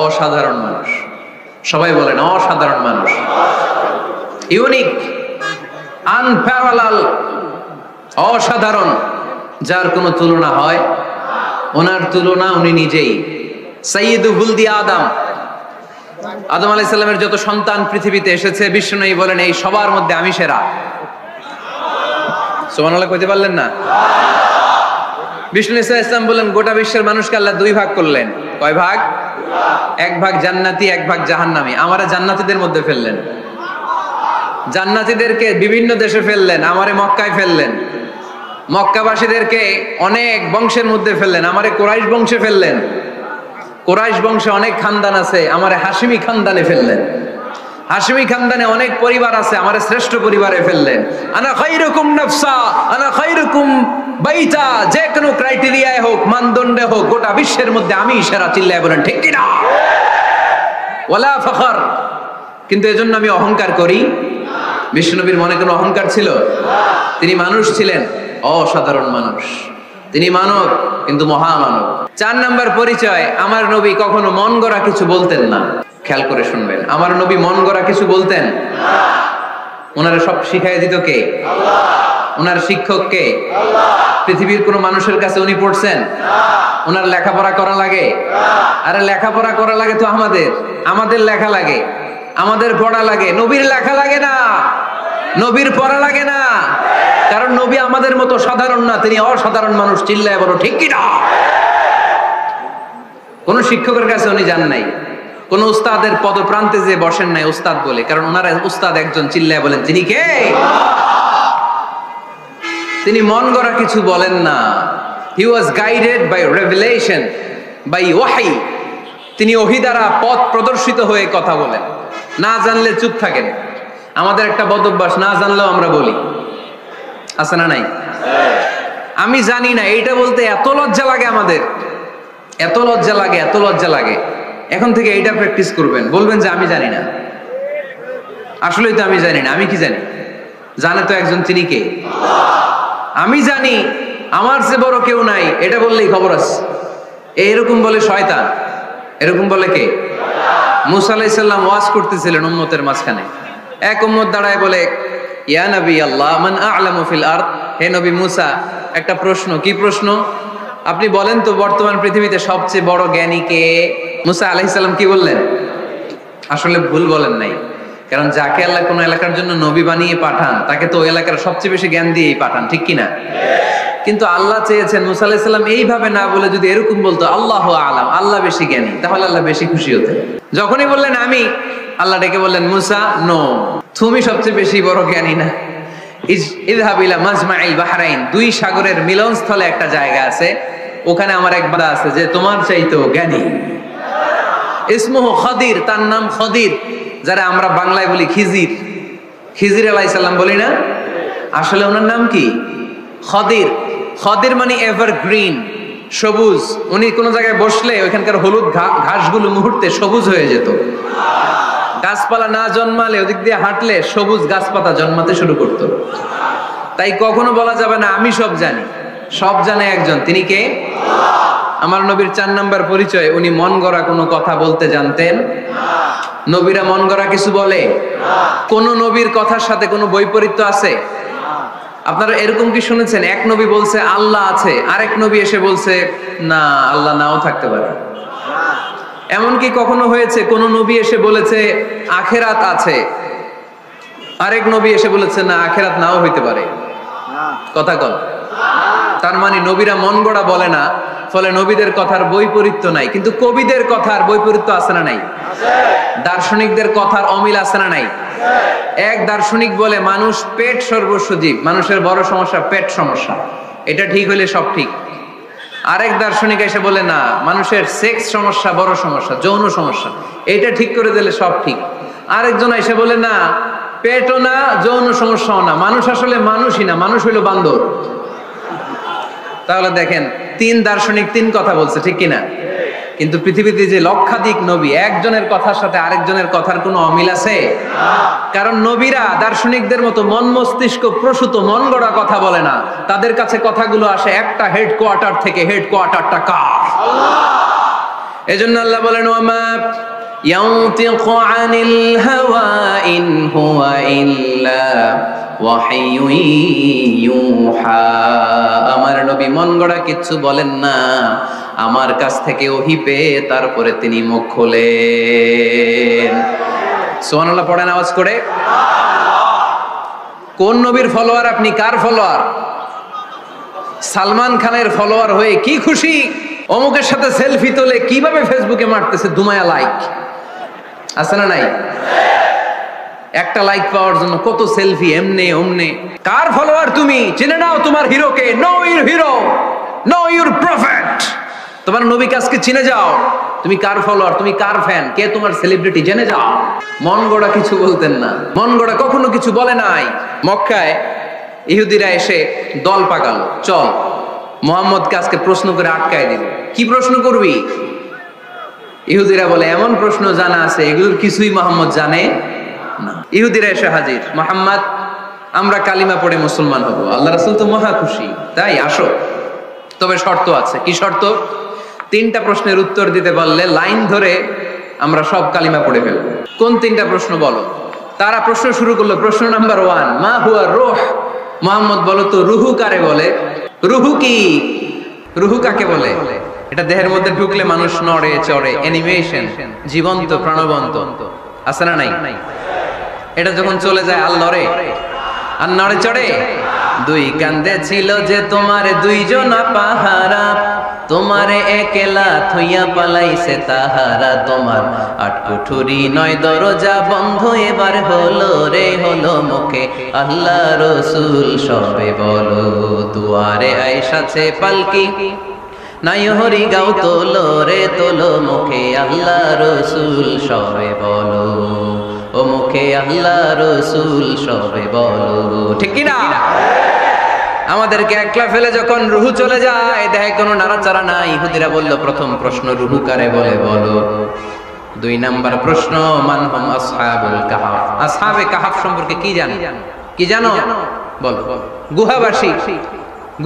অসাধারণ মানুষ। সবাই বলেন অসাধারণ মানুষ। ইউনিক, আনপ্যারালাল, অসাধারণ, যার কোনো তুলনা হয়? ওনার তুলনা উনি নিজেই। সাইয়্যিদু বুলদি আদম, আদম আলাইহিস সালামের যত সন্তান পৃথিবীতে এসেছে বিষ্ণুই বলেন এই সবার মধ্যে আমি সেরা। সুবহানাল্লাহ কইতে পারলেন না? বিষ্ণু ইসলাম বলেন গোটা বিশ্বের মানুষকে আল্লাহ দুই ভাগ করলেন। কয় ভাগ? এক ভাগ জান্নাতি, এক ভাগ জাহান্নামী। আমারে জান্নাতীদের মধ্যে ফেললেন, জান্নাতীদেরকে বিভিন্ন দেশে ফেললেন, আমারে মক্কায় ফেললেন। মক্কাবাসীদেরকে অনেক বংশের মধ্যে ফেললেন, আমারে কুরাইশ বংশে ফেললেন। কুরাইশ বংশে অনেক খানদান আছে, আমারে হাশিমি খানদানে ফেললেন। হাশিমি খানদানে অনেক পরিবার আছে, আমারে শ্রেষ্ঠ পরিবারে ফেললেন। আনা খায়রুকুম নাফসা আনা খায়রুকুম বাইতা, যে কোনো ক্রাইটেরিয়ায় হোক, মানদণ্ডে হোক, গোটা বিশ্বের মধ্যে আমি সেরা। চিল্লায় বলেন ঠিক কি না? ওয়ালা ফখর। কিন্তু এজন্য আমি অহংকার করি? বিশ্বনবীর মনে কোনো অহংকার ছিল? তিনি মানুষ ছিলেন, অসাধারণ মানুষ। তিনি মানব, কিন্তু মহামানব। 4 নাম্বার পরিচয়, আমার নবী কখনো মন গড়া কিছু বলতেন না। খেয়াল করে শুনবেন, আমার নবী মন গড়া কিছু বলতেন না। ওনারা সব শিখাই দিত কে? আল্লাহ। ওনার শিক্ষক কে? আল্লাহ। পৃথিবীর কোন মানুষের কাছে উনি পড়ছেন? না। ওনার লেখাপড়া করা লাগে? না। আরে লেখাপড়া করা লাগে তো আমাদের লেখা লাগে, আমাদের পড়া লাগে। নবীর লেখা লাগে না, নবীর পড়া লাগে না। কারণ নবী আমাদের মতো সাধারণ না, তিনি অসাধারণ মানুষ। চিল্লায় বলো ঠিক কি না? কোন শিক্ষকের কাছে উনি যান নাই, কোন উস্তাদের পদপ্রান্তে যে বসেন নাই উস্তাদ বলে, কারণ ওনারা উস্তাদ একজন। চিল্লায় বলেন তিনি কে? তিনি মন গড়া কিছু বলেন না। He was guided by revelation, by ওয়াহি। তিনি ওহী দ্বারা পথ প্রদর্শিত হয়ে কথা বলেন। না জানলে চুপ থাকেন। আমাদের একটা বদ অভ্যাস, না জানলেও আমরা বলি, আছে না নাই? আমি জানি না, এইটা বলতে এত লজ্জা লাগে আমাদের, এত লজ্জা লাগে, এত লজ্জা লাগে। এখন থেকে এইটা প্র্যাকটিস করবেন, বলবেন যে আমি জানি না। আসলেই তো আমি জানি না। আমি কি জানি? জানে তো একজন, তিনি কে? আমি জানি, আমার যে বড় কেউ নাই, এটা বললেই খবর আছে। এইরকম বলে শয়তান। এরকম বলে কে? মুসা আলাইহিস সালাম ওয়াজ করতেছিলেন উম্মতের মাঝখানে। এক উম্মত দাঁড়ায় বলে, ইয়া নবী আল্লাহ মান আ'লামু ফিল আরদ। হে নবী মুসা, একটা প্রশ্ন। কি প্রশ্ন? আপনি বলেন তো বর্তমান পৃথিবীতে সবচেয়ে বড় জ্ঞানী কে? মুসা আলাইহিস সালাম কি বললেন? আসলে ভুল বলেন নাই, কারণ যাকে আল্লাহ কোন এলাকার জন্য নবী বানিয়ে পাঠান, তাকে তো ওই এলাকার সবচেয়ে বেশি জ্ঞান দিয়েই পাঠান, ঠিক কিনা? কিন্তু আল্লাহ চেয়েছেন মুসা আলাইহিস সালাম এইভাবে না বলে যদি এরকম বলতো আল্লাহু আ'লাম, আল্লাহ বেশি জ্ঞানী, তাহলে আল্লাহ বেশি খুশি হতেন। যখনই বললেন আমি, আল্লাহ ডেকে বললেন মুসা নো, তুমি সবচেয়ে বেশি বড় জ্ঞানী না। ইযহাব ইলা মাজমাইল বাহরাইন, দুই সাগরের মিলনস্থলে একটা জায়গা আছে, ওখানে আমার এক বান্দা আছে যে তোমার চাইতেও জ্ঞানী। ইসমুহু খদির, তার নাম খদির, যারা আমরা বাংলায় বলি খিজির। খিজির আলাইহিস সালাম বলি না, আসলে ওনার নাম কি? খদির। খদির মানে এভারগ্রিন, সবুজ। উনি কোন জায়গায় বসলে ওইখানকার হলুদ ঘাসগুলো মুহূর্তে সবুজ হয়ে যেত। গাছপালা না জন্মালে ওদিক দিয়ে হাঁটলে সবুজ গাছপাতা জন্মাতে শুরু করতো। তাই কখনো বলা যাবে না আমি সব জানি। সব জানে একজন, তিনি কে? আমার নবীর 4 নাম্বার পরিচয়, উনি মন গড়া কোনো কথা বলতে জানতেন না। নবীরা মন গড়া কিছু বলে না। কোন নবীর কথার সাথে কোনো বৈপরীত্য আছে? আপনারা এরকম কি শুনেছেন, এক নবী বলছে আল্লাহ আছে, আরেক নবী এসে বলছে না, আল্লাহ নাও থাকতে পারে? এমন কি কখনো হয়েছে কোন নবী এসে বলেছে আখিরাত আছে, আরেক নবী এসে বলেছে না, আখিরাত নাও হইতে পারে? কথা কল। তার মানে নবীরা মন গড়া বলে না, ফলে নবীদের কথার বৈপরীত্য নাই। কিন্তু কবিদের কথার বৈপরীত্য আছে না নাই? দার্শনিকদের কথার অমিল আছে না নাই? এক দার্শনিক বলে মানুষ পেট সর্বস্ব জীব, মানুষের বড় সমস্যা পেট সমস্যা, এটা ঠিক হইলে সব ঠিক। আরেক দার্শনিক এসে বলে না, মানুষের সেক্স সমস্যা বড় সমস্যা, যৌন সমস্যা, এটা ঠিক করে দিলে সব ঠিক। আরেকজন এসে বলে না, পেটও না, যৌন সমস্যাও না, মানুষ আসলে মানুষই না, মানুষ হইল বান্দর। তাহলে দেখেন, 3 দার্শনিক 3 কথা বলছে, ঠিক কিনা? কিন্তু পৃথিবীতে যে লক্ষাধিক নবী, একজনের কথার সাথে আরেকজনের কথার কোনো অমিল আছে? কারণ নবীরা দার্শনিকদের মতো মন মস্তিষ্ক প্রসূত মন গড়া কথা বলে না। তাদের কাছে কথাগুলো আসে একটা হেডকোয়ার্টার থেকে। হেডকোয়ার্টারটা কার? আল্লাহ। এজন্য আল্লাহ বলেন ওয়ামা ইয়ানতিকু আনিল হাওয়া ইন হুয়া ইল্লা ওয়াহিয়ুন ইউহা। আমার নবী মন গড়া কিছু বলেন না, আমার কাছ থেকে ওহী পেয়ে তারপরে তিনি মুখ খোলেন। সুবহানাল্লাহ পড়েন আওয়াজ করে। কোন নবীর ফলোয়ার আপনি? কার ফলোয়ার? সালমান খানের ফলোয়ার হয়ে কি খুশি, অমুকের সাথে সেলফি তোলে কিভাবে ফেসবুকে মারতেছে দুমায়া লাইক, আছে না নাই? একটা লাইক পাওয়ার জন্য কত সেলফি এমনে ওমনে। কার ফলোয়ার তুমি? জেনে নাও তোমার হিরোকে। Know your hero, know your prophet. তোমার নবীকে আজকে চিনে যাও। তুমি কার ফলোয়ার, তুমি কার ফ্যান, কে তোমার সেলিব্রিটি জেনে যাও। মন গড়া কিছু বলতেন না, মন গড়া কখনো কিছু বলে নাই। মক্কায় ইহুদিরা এসে দল পাকালো, চল মুহাম্মদকে আজকে প্রশ্ন করে আটকায় দিল। কি প্রশ্ন করবি? ইহুদিরা বলে এমন প্রশ্ন জানা আছে এগুলোর কিছুই মুহাম্মদ জানে না। ইহুদিরা এসে হাজির, মুহাম্মদ আমরা কালিমা পড়ে মুসলমান হব, আল্লাহ রাসূল তো মহা খুশি, তাই আসো, তবে শর্ত আছে। কি শর্ত? 3টা প্রশ্নের উত্তর দিতে পারলে লাইন ধরে আমরা সব কালিমা পড়ে ফেলব। কোন 3টা প্রশ্ন বলো? তারা প্রশ্ন শুরু করলো। প্রশ্ন নাম্বার 1, মা হুয়া রূহ। মুহাম্মদ বলো তো রুহু কারে বলে? রুহু কি? রুহু কাকে বলে? এটা দেহের মধ্যে ঢুকলে মানুষ নড়ে চড়ে, অ্যানিমেশন, জীবন্ত প্রাণবন্ত, আছে না নাই? এটা যখন চলে যায় আর লড়ে আর নড়ে চড়ে। 2 কান্দে ছিল যে তোমার 2 জনা পাহারা, তোমারে একলা থইয়া পালাইছে তাহারা। তোমার 8 কুঠুরি 9 দরজা বন্ধ, এবার হলো রে হলো মুখে আল্লাহ রসুল সবে বলো। দুয়ারে আইসাছে পালকি, নাই হরি গাও তোলো রে তোলো, মুখে আল্লাহ রসুল সবে বলো। ও মুখে আল্লাহ রসুল সবে বলো। ঠিক কি না? আমাদেরকে একলা ফেলে যখন রুহু চলে যায়, দেখে কোনো নাড়াচাড়া নাই। ইহুদিরা বলল প্রথম প্রশ্ন রুহু কারে বলে বলো। 2 নাম্বার প্রশ্ন মান হুম আসহাবুল কাহাফ। আসহাবে কাহাফ সম্পর্কে কি জানো? কি জানো বলো। গুহাবাসী,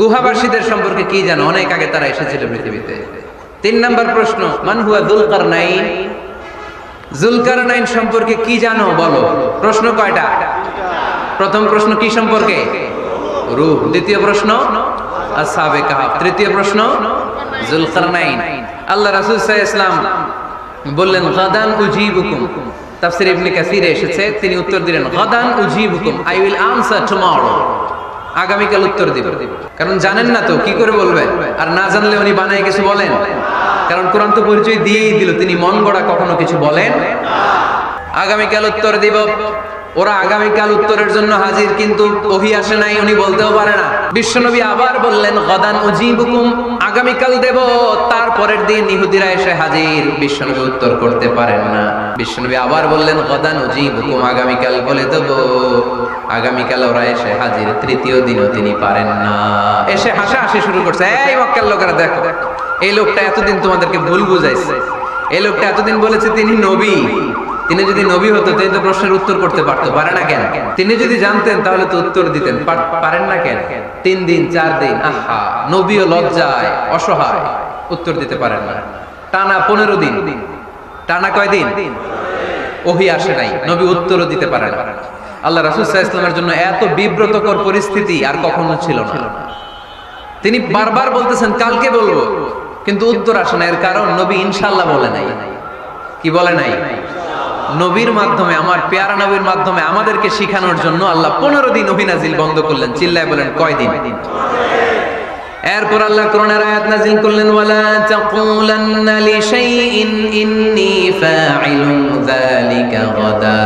গুহাবাসীদের সম্পর্কে কি জানো? অনেক আগে তারা এসেছিল পৃথিবীতে। 3 নাম্বার প্রশ্ন মান হুয়া যুলকারনাইন। যুলকারনাইন সম্পর্কে কি জানো বলো। প্রশ্ন কয়টা? প্রথম প্রশ্ন কি সম্পর্কে? রূহ। দ্বিতীয় প্রশ্ন আসহাবে কাহাফ। তৃতীয় প্রশ্ন যুলকারনাইন। আল্লাহ রাসূল সাল্লাল্লাহু আলাইহি ওয়াসাল্লাম বললেন গাদান উজিবুকুম। তাফসীর ইবনে কাসিরে এসেছে, তিনি উত্তর দিলেন গাদান উজিবুকুম, আই উইল আনসার টুমরো। আগামীকাল উত্তর দিব। কারণ জানেন না তো কি করে বলবেন, আর না জানলে উনি বানায় কিছু বলেন। কারণ কোরআন তো পরিচয় দিয়েই দিল, তিনি মন গড়া কখনো কিছু বলেন না। আগামীকাল উত্তর দিব। ওরা আগামীকাল উত্তরের জন্য হাজির, কিন্তু ওহী আসে নাই, উনি বলতেও পারে না। বিশ্বনবী আবার বললেন গাদান উজিবুকুম, আগামীকাল দেব। তারপরের দিন ইহুদিরা এসে হাজির, বিশ্বনবী উত্তর করতে পারেন না। বিশ্বনবী আবার বললেন গাদান উজিবুকুম, আগামীকাল বলে দেব। আগামীকাল ওরা এসে হাজির, তৃতীয় দিনও তিনি পারেন না। এসে হাসাহাসি শুরু করছে, এই মক্কার লোকেরা দেখো, এই লোকটা এতদিন তোমাদেরকে ভুল বুঝাইছে। এই লোকটা এতদিন বলেছে তিনি নবী। তিনি যদি নবী হতো তিনি তো প্রশ্নের উত্তর করতে পারতো, পারে না কেন? তিনি যদি জানতেন তাহলে তো উত্তর দিতেন, পারেন না কেন? 3 দিন 4 দিন, আহা, নবীও লজ্জায় অসহায়, উত্তর দিতে পারেন না। টানা 15 দিন, টানা কয় দিন ওহী আসে নাই, নবী উত্তরও দিতে পারেন না। আল্লাহ রাসূল সাল্লাল্লাহু আলাইহি ওয়াসাল্লামের জন্য এত বিব্রতকর পরিস্থিতি আর কখনো ছিল না। তিনি বারবার বলতেছেন কালকে বলবো, কিন্তু উত্তর আসে না। এর কারণ নবী ইনশাআল্লাহ বলে নাই। কি বলে নাই? নবীর মাধ্যমে, আমার পেয়ারা নবীর মাধ্যমে আমাদেরকে শিখানোর জন্য আল্লাহ 15 দিন ওহী নাজিল বন্ধ করলেন। চিল্লায় বলেন কয় দিন? এরপর আল্লাহ কোরআনের আয়াত নাজিল করলেন, ওয়ালা তাকুলান্না লিশাইইন ইন্নী ফাইলুন যালিকা গাদা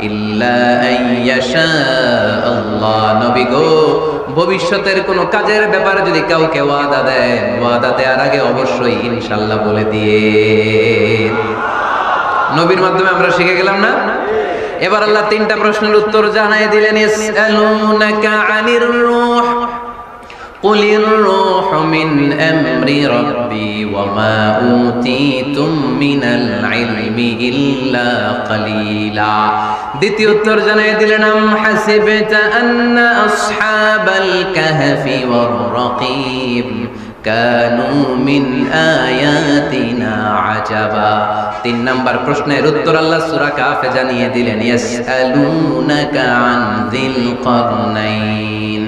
ইল্লা আইয়াশা আল্লাহ। নবী গো, ভবিষ্যতের কোন কাজের ব্যাপারে যদি কাউকে ওয়াদা দেন, ওয়াদা দেওয়ার আগে অবশ্যই ইনশাআল্লাহ বলে দিয়ে। নবীর মাধ্যমে আমরা শিখে গেলাম না? এবার আল্লাহ 3টা প্রশ্নের উত্তর জানাই দিলেন। ইয়াসআলুনাকা আনির রূহ কুলির রূহু মিন আমরি রাব্বি ওয়া মা উতীতুম মিনাল ইলমি ইল্লা কালিলা। দ্বিতীয় উত্তর জানাই দিলেন, আম হাসিবতা আন্না আসহাবাল কাহফি ওয়ার রাকিব কানু মিন আয়াতিনা আজাবা। 3 নাম্বার প্রশ্নের উত্তর আল্লাহ সূরা কাফে জানিয়ে দিলেন, ইয়াসআলুনাকা আন যিল কারনাইন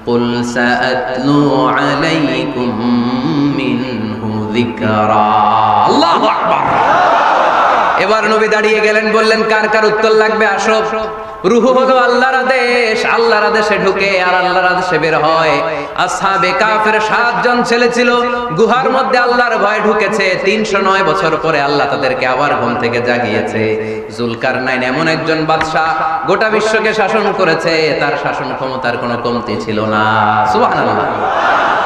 কুল সাআতলু আলাইকুম মিনহু যিকরা। আল্লাহু আকবার। এবার নবী দাঁড়িয়ে গেলেন, বললেন কার কার উত্তর লাগবে আসো। রূহ হলো আল্লাহর আদেশ, আল্লাহর আদেশে ঢুকে আর আল্লাহর আদেশে বের হয়। আসহাবে কাফের 7 জন ছেলে ছিল, গুহার মধ্যে আল্লাহর ভয় ঢুকেছে। 309 বছর পরে আল্লাহ তাদেরকে আবার ঘুম থেকে জাগিয়েছে। জুলকারনাইন এমন একজন বাদশা, গোটা বিশ্বকে শাসন করেছে, তার শাসন ক্ষমতার কোনো কমতি ছিল না। সুবহানাল্লাহ,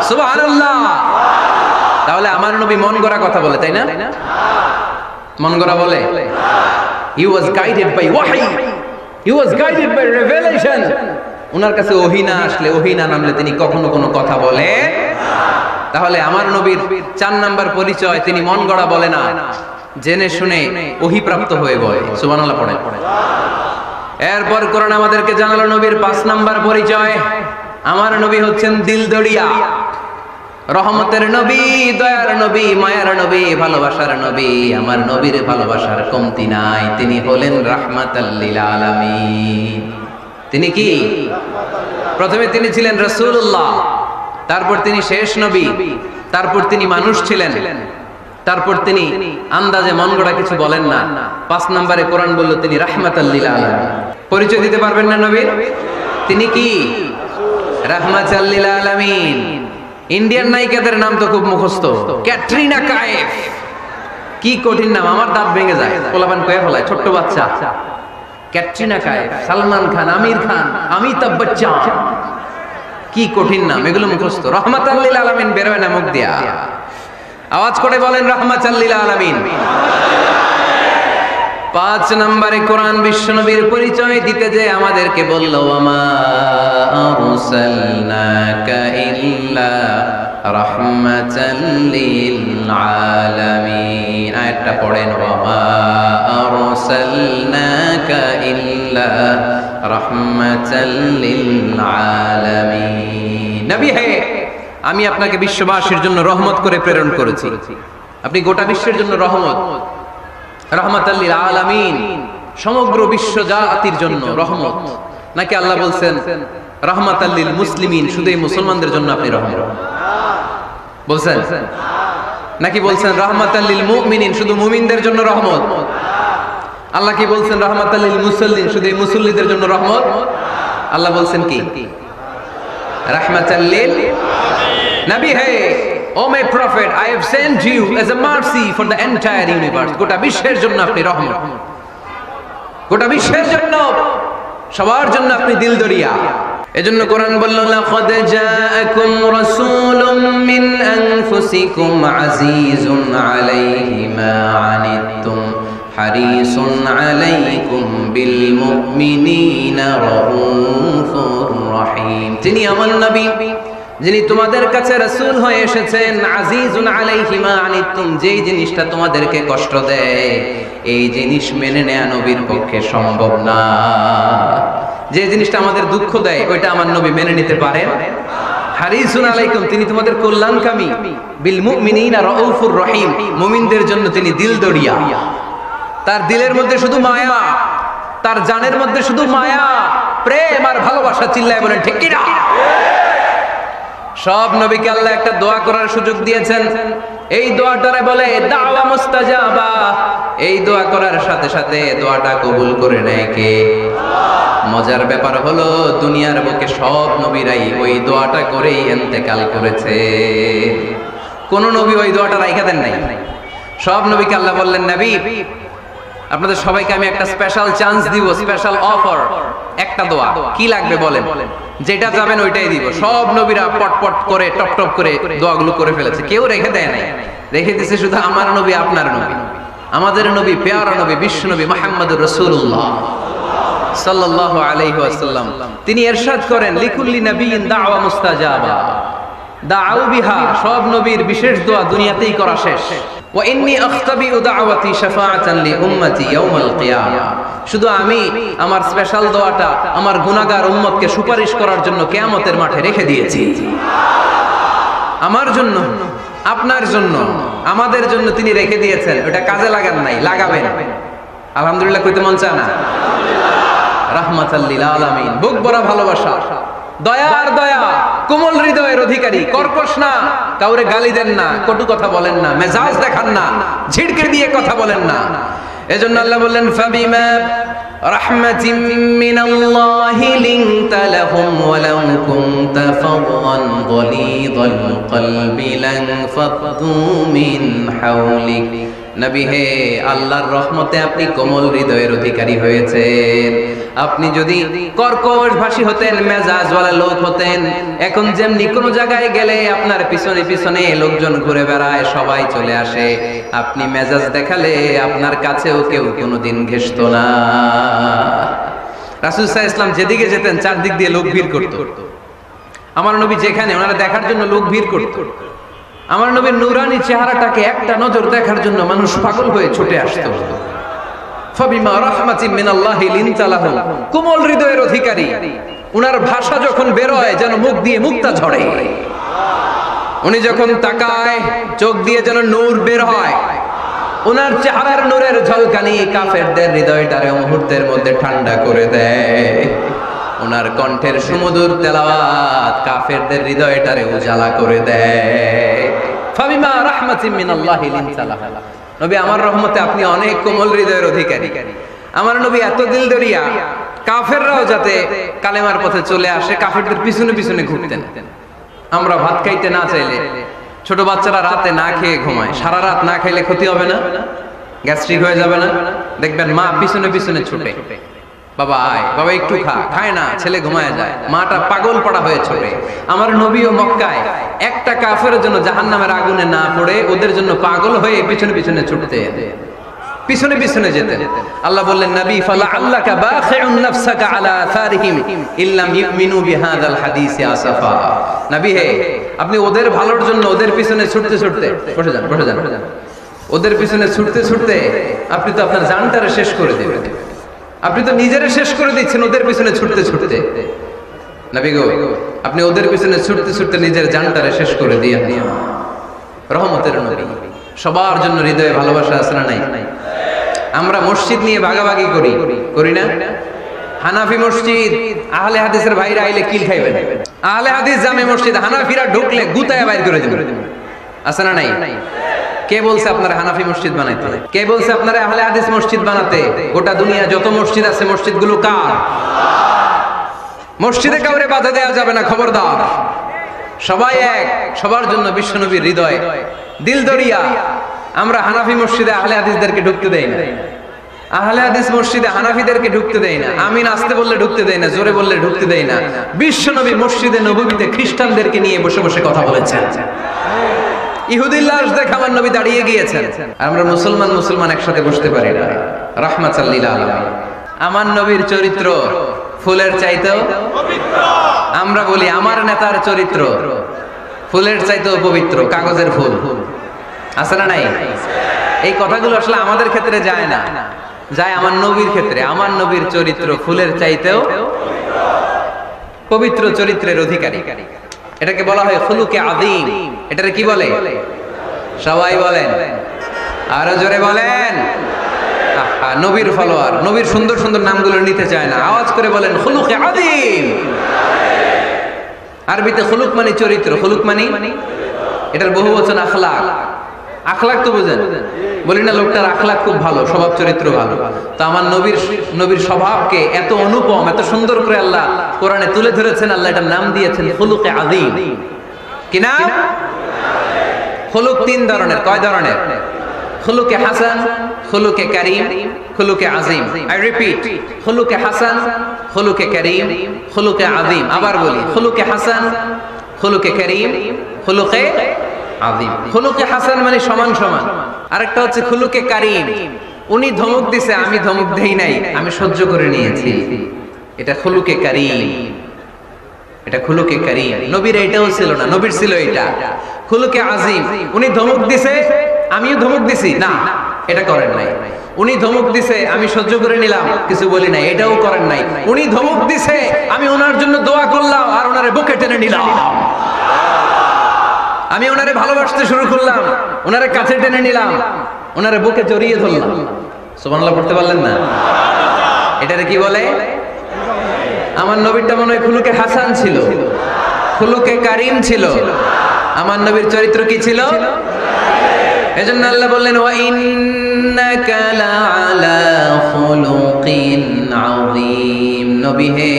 সুবহানাল্লাহ। তাহলে আমার নবী মন গড়া কথা বলে, তাই না? মন গড়া বলে? He was guided by wahy. He was guided by revelation. উনার কাছে ওহী না আসলে, ওহী না নামলে তিনি কখনো কোনো কথা বলে। তাহলে আমার নবীর 4 নাম্বার পরিচয়, তিনি মন গড়া বলে না, জেনে শুনে ওহী প্রাপ্ত হয়ে বলে। সুবহানাল্লাহ পড়ে। এরপর কোরআন আমাদেরকে জানালো নবীর 5 নাম্বার পরিচয়, আমার নবী হচ্ছেন দিলদরিয়া, রহমতের নবী, দয়ার নবী, মায়ার নবী, ভালোবাসার নবী। আমার নবীর ভালোবাসার কমতি নাই। তিনি হলেন রাহমাতাল লিল আলামিন। তিনি কি? প্রথমে তিনি ছিলেন রাসূলুল্লাহ, তারপর তিনি শেষ নবী, তারপর তিনি মানুষ ছিলেন, তারপর তিনি আন্দাজে মন গড়া কিছু বলেন না। 5 নম্বরে কোরআন বলল তিনি রাহমাতাল লিল আলামিন। পরিচয় দিতে পারবেন না নবীর? তিনি কি? রাহমাতাল লিল আলামিন। ইন্ডিয়ান নায়িকাদের নাম তো খুব মুখস্থ। ক্যাটরিনা কাইফ, কি কঠিন নাম, আমার দাঁত ভেঙে যায়। পোলাপান কয়ে ফেলায়, ছোট্ট বাচ্চা। ক্যাটরিনা কাইফ, সালমান খান, আমির খান, অমিতাভ বচ্চন, কি কঠিন নাম, এগুলো মুখস্থ। রাহমাতাল লিল আলামিন বেরোয় না মুখ দিয়া। আওয়াজ করে বলেন রাহমাতাল লিল আলামিন। 5 নম্বরে কোরআন বিশ্বনবীর পরিচয় দিতে যে আমাদেরকে বলল, ওয়ামা আরসালনাকা ইল্লা রাহমাতাল লিল আলামিন। আয়াতটা পড়েন, ওয়ামা আরসালনাকা ইল্লা রাহমাতাল লিল আলামিন। নবী হে, আমি আপনাকে বিশ্ববাসীর জন্য রহমত করে প্রেরণ করেছি। আপনি গোটা বিশ্বের জন্য রহমত, রাহমাতাল লিল আলামিন, সমগ্র বিশ্ব জাতির জন্য রহমত। নাকি আল্লাহ বলছেন রাহমাতাল লিল মুসলিমিন, শুধু এই মুসলমানদের জন্য আপনি রহমত বলছেন? নাকি বলছেন রাহমাতাল লিল মুমিনিন, শুধু মুমিনদের জন্য রহমত? আল্লাহ কি বলছেন রাহমাতাল লিল মুসাল্লিন, শুধু এই মুসল্লিদের জন্য রহমত? আল্লাহ বলছেন কি? রাহমাতাল লিল নবী হে, O my prophet, I have sent you as a mercy for the entire universe. গোটা বিশ্বের জন্য আপনি রহমত, গোটা বিশ্বের জন্য, সবার জন্য আপনি দিলদরিয়া। এজন্য কোরআন বলল, লাকাদ জাআকুম রাসূলুম মিন আনফুসিকুম আজিজুন আলাইহি মা আনিতুম হারিসুন আলাইকুম বিল মুমিনিনা রাউফুর রহিম। তিনি আমার নবী, যিনি তোমাদের কাছে রাসূল হয়ে এসেছেন। আজিজুন আলাইহি মা আনিতুম, যেই জিনিসটা তোমাদেরকে কষ্ট দেয়, এই জিনিস মেনে নেওয়া নবীর পক্ষে সম্ভব না। যে জিনিসটা আমাদের দুঃখ দেয়, ওইটা আমার নবী মেনে নিতে পারেন। হারিসুন আলাইকুম, তিনি তোমাদের কল্যাণকামী। বিল মুমিনিনা রাউফুর রহিম, মুমিনদের জন্য তিনি দিলদরিয়া। তার দিলের মধ্যে শুধু মায়া, তার জানের মধ্যে শুধু মায়া, প্রেম আর ভালোবাসা। চিল্লায় বলেন ঠিক কি না? সব নবীকে আল্লাহ একটা দোয়া করার সুযোগ দিয়েছেন। এই দোয়াটারে বলে দাওয়া মুস্তাজাবা। এই দোয়া করার সাথে সাথে দোয়াটা কবুল করে নেয় কে? মজার ব্যাপার হলো, দুনিয়ার বুকে সব নবীরাই ওই দোয়াটা করেই ইন্তেকাল করেছে। কোন নবী ওই দোয়াটা রাইখা দেন নাই। সব নবীকে আল্লাহ বললেন, নবী আপনাদের সবাইকে আমি একটা স্পেশাল চান্স দিব, স্পেশাল অফার, একটা দোয়া। কি লাগবে বলেন, যেটা যাবেন ওইটাই দিব। সব নবীরা পটপট করে টপ টপ করে দোয়াগুলো করে ফেলেছে, কেউ রেখে দেয় নাই। রেখে দিয়েছে শুধু আমার নবী, আপনার নবী, আমাদের নবী, পেয়ারা নবী, বিশ্ব নবী মুহাম্মদুর রাসূলুল্লাহ সাল্লাল্লাহু আলাইহি ওয়াসাল্লাম। তিনি ইরশাদ করেন, লিকুল্লি নাবিয়িন দাওয়া মুস্তাজাবা দাউ বিহা। সব নবীর বিশেষ দোয়া দুনিয়াতেই করা শেষ। ওয়া ইন্নী আখতাবিউ দাওয়াতি শাফাআতান লি উম্মতি ইয়াউমাল কিয়ামা। শুধু আমি আমার স্পেশাল দোয়াটা আমার গুনাহগার উম্মতকে সুপারিশ করার জন্য কিয়ামতের মাঠে রেখে দিয়েছি। আমার জন্য, আপনার জন্য, আমাদের জন্য তিনি রেখে দিয়েছেন। ওটা কাজে লাগান নাই, লাগাবেন। আলহামদুলিল্লাহ কইতে মন চায় না? রাহমাতাল লিল আলামিন, বুক ভরা ভালোবাসা। দয়ার দয়া, কোমল হৃদয়ের অধিকারী, কর্কশ না, কাউরে গালি দেন না, কটু কথা বলেন না, মেজাজ দেখান না, ঝিড়কে দিয়ে কথা বলেন না। এজন্য আল্লাহ বললেন ফাবিমা রাহমাতিম মিনাল্লাহি লিনতা লাহুম ওয়ালাউ কুনতা ফাদদান গালিযাল কলবি লানফাদ্দু মিন হাওলিক। নবী হে, আল্লাহর রহমতে আপনি কোমল হৃদয়ের অধিকারী হয়েছেন। আপনি যদি কর্কশ ভাষী হতেন, মেজাজওয়ালা লোক হতেন, এখন যেমনি কোনো জায়গায় গেলে আপনার পিছনে পিছনে লোকজন ঘুরে বেড়ায়, সবাই চলে আসে, আপনি মেজাজ দেখালে আপনার কাছেও কেউ কোনোদিন ঘেষত না। রাসূল সাল্লাল্লাহু আলাইহি ওয়াসাল্লাম যেদিকে যেতেন চারদিক দিয়ে লোক ভিড় করত। আমার নবী যেখানে, ওনারা দেখার জন্য লোক ভিড় করত। আমার নবীর নূরানী চেহারাটাকে একটা নজর দেখার জন্য মানুষ পাগল হয়ে ছুটে আসতো। ফাবিমা রাহমাতিম মিনাল্লাহি লিনতা লাহুম, কোমল হৃদয়ের অধিকারী। উনার ভাষা যখন বের হয় যেন মুখ দিয়ে মুক্তা ঝরে। উনি যখন তাকায় চোখ দিয়ে যেন নূর বের হয়। উনার চেহারার নূরের ঝলকানি কাফেরদের হৃদয়টারে মুহূর্তের মধ্যে ঠান্ডা করে দেয়। ওনার কণ্ঠের সুমধুর তেলাওয়াত কাফেরদের হৃদয়টারে উজালা করে দেয়। ফাবিমা রাহমাতিম মিনাল্লাহি লিনতা লাহুম, নবী আমার রহমতে আপনি অনেক কোমল হৃদয়ের অধিকারী। আমার নবী এত দিলদরিয়া, কাফেররাও যাতে কালেমার পথে চলে আসে কাফেরদের পিছনে পিছনে ঘুরতেন। আমরা ভাত খাইতে না চাইলে, ছোট বাচ্চারা রাতে না খেয়ে ঘুমায়, সারা রাত না খাইলে ক্ষতি হবে না? গ্যাস্ট্রিক হয়ে যাবে না? দেখবেন মা পিছনে পিছনে ছুটে, বাবা আয়, বাবা একটু খা, খায় না, ছেলে ঘুমায় যায়, মাটা পাগল পড়া হয়ে ছুটে। আমার নবীও মক্কায় একটা কাফেরের জন্য জাহান্নামের আগুনে না পড়ে ওদের জন্য পাগল হয়ে পিছনে পিছনে ছুটতে, পিছনে পিছনে যেতেন। আল্লাহ বললেন নবী ফালাআল্লাকা বাখিউন নাফসাকা আলা আসারিহিম ইল্লাম ইউমিনু বিহাযাল হাদিসি আসাফা। নবী হে, আপনি ওদের ভালোর জন্য ওদের পিছনে ছুটতে ছুটতে, বসে যান বসে যান, ওদের পিছনে ছুটতে ছুটতে আপনি তো আপনার জানটারে শেষ করে দেবেন। আপনি তো নিজেরে শেষ করে দিচ্ছেন ওদের পিছনে ছুটতে ছুটতে। নবী গো, আপনি ওদের পিছনে ছুটতে ছুটতে নিজের জানটারে শেষ করে দিয়ে রহমতের নবী। সবার জন্য হৃদয়ে ভালোবাসা আছে না নাই? আমরা মসজিদ নিয়ে ভাগাভাগি করি, করি না? হানাফি মসজিদ, আহলে হাদিসের ভাইরা আইলে কিল খাইবেন। আহলে হাদিস জামে মসজিদ, হানাফিরা ঢুকলে গুতায় বাইর করে দিবেন। আছে না নাই? কে বলছে আপনারা হানাফি মসজিদ বানাইতে? কে বলছে আপনারা আহলে হাদিস মসজিদ বানাতে? গোটা দুনিয়া যত মসজিদ আছে মসজিদগুলো কার? মসজিদে কাউরে বাধা দেওয়া যাবে না, খবরদার। সবাই এক, সবার জন্য বিশ্বনবীর হৃদয় দিলদরিয়া। আমরা হানাফি মসজিদে আহলে হাদিসদেরকে ঢুকতে দেই না, আহলে হাদিস মসজিদে হানাফিদেরকে ঢুকতে দেই না। আমিন আসতে বললে ঢুকতে দেই না, জোরে বললে ঢুকতে দেই না। বিশ্বনবী মসজিদে নববীতে খ্রিস্টানদেরকে নিয়ে বসে বসে কথা বলেছেন। ইহুদির লাশ দেখে আমার নবী দাঁড়িয়ে গিয়েছেন। আমরা মুসলমান মুসলমান একসাথে বসতে পারি না। রাহমাতাল লিল আলামিন। আমার নবীর চরিত্র ফুলের চাইতেও পবিত্র। আমরা বলি আমার নেতার চরিত্র ফুলের চাইতেও পবিত্র, কাগজের ফুল। আছে না নাই? এই কথাগুলো আসলে আমাদের ক্ষেত্রে যায় না, যায় আমার নবীর ক্ষেত্রে। আমার নবীর চরিত্র ফুলের চাইতেও পবিত্র চরিত্রের অধিকারী। এটাকে বলা হয় খুলুকে আযীম। এটারে কি বলে? সবাই বলেন, আরো জোরে বলেন। নবীর ফলোয়ার, নবীর সুন্দর সুন্দর নামগুলো নিতে চায় না, আওয়াজ করে বলেন খুলুকে আযীম। আরবিতে খুলুক মানে চরিত্র, খুলুক মানে এটার বহুবচন আখলাক। আখলাক তো বুঝেন? বলি না লোকটার আখলাক খুব ভালো, স্বভাব চরিত্র ভালো। তো আমার নবীর স্বভাবকে এত অনুপম, এত সুন্দর করে আল্লাহ কোরআনে তুলে ধরেছেন। আল্লাহ এটার নাম দিয়েছেন খুলুকে আযীম। কি নাম? খুলুক তিন ধরনের। কয় ধরনের? খুলুকে হাসান, খুলুকে কারীম, খুলুকে আযীম। আই রিপিট, খুলুকে হাসান, খুলুকে কারীম, খুলুকে আযীম। আবার বলি, খুলুকে হাসান, খুলুকে কারীম, খুলুকে আযীম। খুলুকে হাসান মানে সমান সমান। আরেকটা হচ্ছে খুলুকে কারীম, উনি ধমক দিছে আমি ধমক দেই নাই, আমি সহ্য করে নিয়েছি। এটা খুলুকে কারীম, এটা খুলুকে কারীম। নবীর এটাও ছিল না, নবীর ছিল এটা খুলুকে আযীম। উনি ধমক দিছে আমিও ধমক দিছি, না এটা করেন নাই। উনি ধমক দিছে আমি সহ্য করে নিলাম, কিছু বলি নাই, এটাও করেন নাই। উনি ধমক দিছে আমি ওনার জন্য দোয়া করলাম আর ওনারে বুকে টেনে নিলাম। আমি ওনারে ভালোবাসতে শুরু করলাম, ওনারে কাছে টেনে নিলাম, ওনারে বুকে জড়িয়ে ধরলাম। সুবহানাল্লাহ পড়তে পারলেন না? এটারে কি বলে? আমার নবীরটা মনে হয় খুলুকে হাসান ছিল, খুলুকে কারিম ছিল। আমার নবীর চরিত্র কি ছিল? এজন্য আল্লাহ বললেন ওয়া ইন্নাকা লাআলা খুলুকিন আযীম। নবী হে,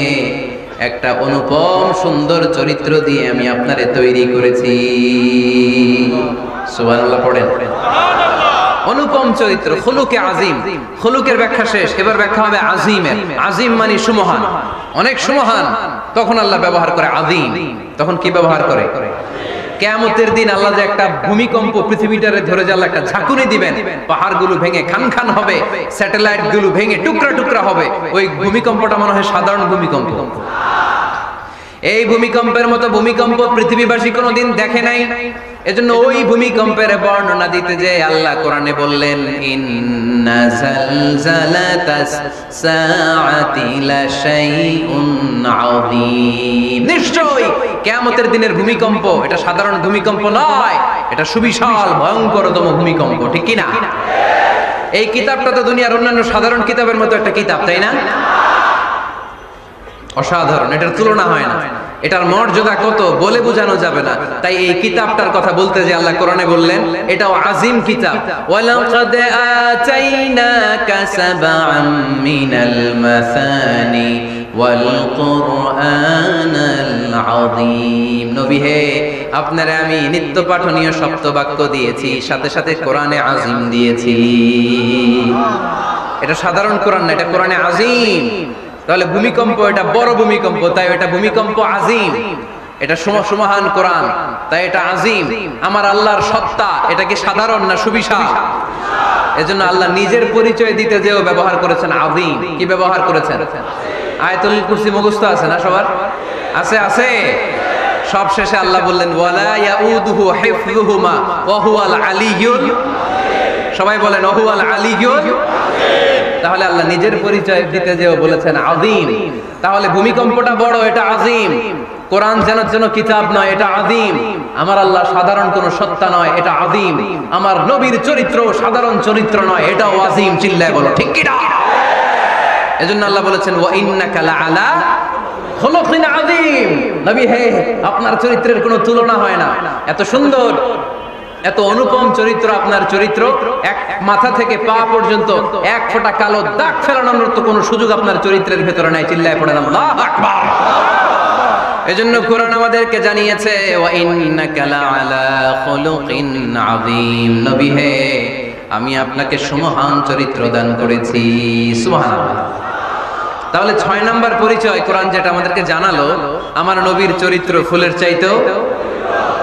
একটা অনুপম সুন্দর চরিত্র দিয়ে আমি আপনারে তৈরি করেছি। সুবহানাল্লাহ পড়েন। অনুপম চরিত্র, খুলুকে আযীম। খুলুকের ব্যাখ্যা শেষ, এবার ব্যাখ্যা হবে আযীমের। আযীম মানে সুমহান, অনেক সুমহান। তখন আল্লাহ ব্যবহার করে আযীম। তখন কি ব্যবহার করে? কিয়ামতের দিন আল্লাহ যে একটা ভূমিকম্প পৃথিবীটারে ধরে যে আল্লাহ একটা ঝাঁকুনি দিবেন, পাহাড়গুলো ভেঙে খান খান হবে, স্যাটেলাইট গুলো ভেঙে টুকরা টুকরা হবে। ওই ভূমিকম্পটা মনে হয় সাধারণ ভূমিকম্প। এই ভূমিকম্পের মতো ভূমিকম্প পৃথিবীবাসী কোনোদিন দেখে নাই। এজন্য ওই ভূমিকম্পের বর্ণনা দিতে যে আল্লাহ কোরআনে বললেন ইন্না জালজালাতাস সাআতি লাশাইউন আযীম। নিশ্চয়ই কিয়ামতের দিনের ভূমিকম্প এটা সাধারণ ভূমিকম্প নয়, এটা সুবিশাল ভয়ঙ্করতম ভূমিকম্প, ঠিক কি না? এই কিতাবটা তো দুনিয়ার অন্যান্য সাধারণ কিতাবের মতো একটা কিতাব, তাই না? অসাধারণ, এটার তুলনা হয় না। এটার মর্যাদা কত বলে বোঝানো যাবে না। তাই এই কিতাবটার কথা বলতে যে আল্লাহ কোরআনে বললেন এটাও আযীম কিতাব। ওয়ালাকাদ আতাইনাকা সাবআম মিনাল মাসানি ওয়াল কুরআনাল আযীম। নবী হে, আপনারে আমি নিত্য পাঠনীয় সপ্তবাক্য দিয়েছি, সাথে সাথে কোরআনে আযীম দিয়েছি। এটা সাধারণ কোরআন না, এটা কোরআনে আযীম। তাহলে ভূমিকম্প এটা বড় ভূমিকম্প, তাই এটা ভূমিকম্প আযীম। এটা সুমহান কোরআন, তাই এটা আযীম। আমার আল্লাহর সত্তা এটা কি সাধারণ না সুবিশাল? এজন্য আল্লাহ নিজের পরিচয় দিতে যেও ব্যবহার করেছেন আযীম। কি ব্যবহার করেছেন? আয়াতুল কুরসি মুখস্থ আছে না সবার? আছে আছে। সব শেষে আল্লাহ বললেন ওয়ালা ইয়াউদুহু হিফযুহুমা ওয়া হুয়াল আলিয়্যুল। সবাই বলেন ওয়া হুয়াল আলিয়্যুল। তাহলে আল্লাহ নিজের পরিচয় দিতে যেও বলেছেন আযীম। তাহলে ভূমিকম্পটা বড়, এটা আযীম। কোরআন যেন কিতাব নয়, এটা আযীম। আমার আল্লাহ সাধারণ কোন সত্তা নয়, এটা আযীম। আমার নবীর চরিত্র সাধারণ চরিত্র নয়, এটাও আযীম। চিল্লায় বলো ঠিক কি না? এজন্য আল্লাহ বলেছেন ওয়া ইন্নাকা লাআলা খুলুকিন আযীম। নবী হে, আপনার চরিত্রের কোনো তুলনা হয় না। এত সুন্দর, এত অনুপম চরিত্র আপনার চরিত্র। এক মাথা থেকে পা পর্যন্ত এক ফোঁটা কালো দাগ ফেলানোর তো কোনো সুযোগ আপনার চরিত্রের ভেতরে নাই। চিল্লায় পড়েন আল্লাহু আকবার। এজন্য কোরআন আমাদেরকে জানিয়েছে ওয়া ইন্নাকা লাআলা খুলুকিন আযীম। নবী হে, আমি আপনাকে সুমহান চরিত্র দান করেছি। সুবহানাল্লাহ। তাহলে 6 নাম্বার পরিচয় কোরআন যেটা আমাদেরকে জানালো, আমার নবীর চরিত্র ফুলের চাইতেও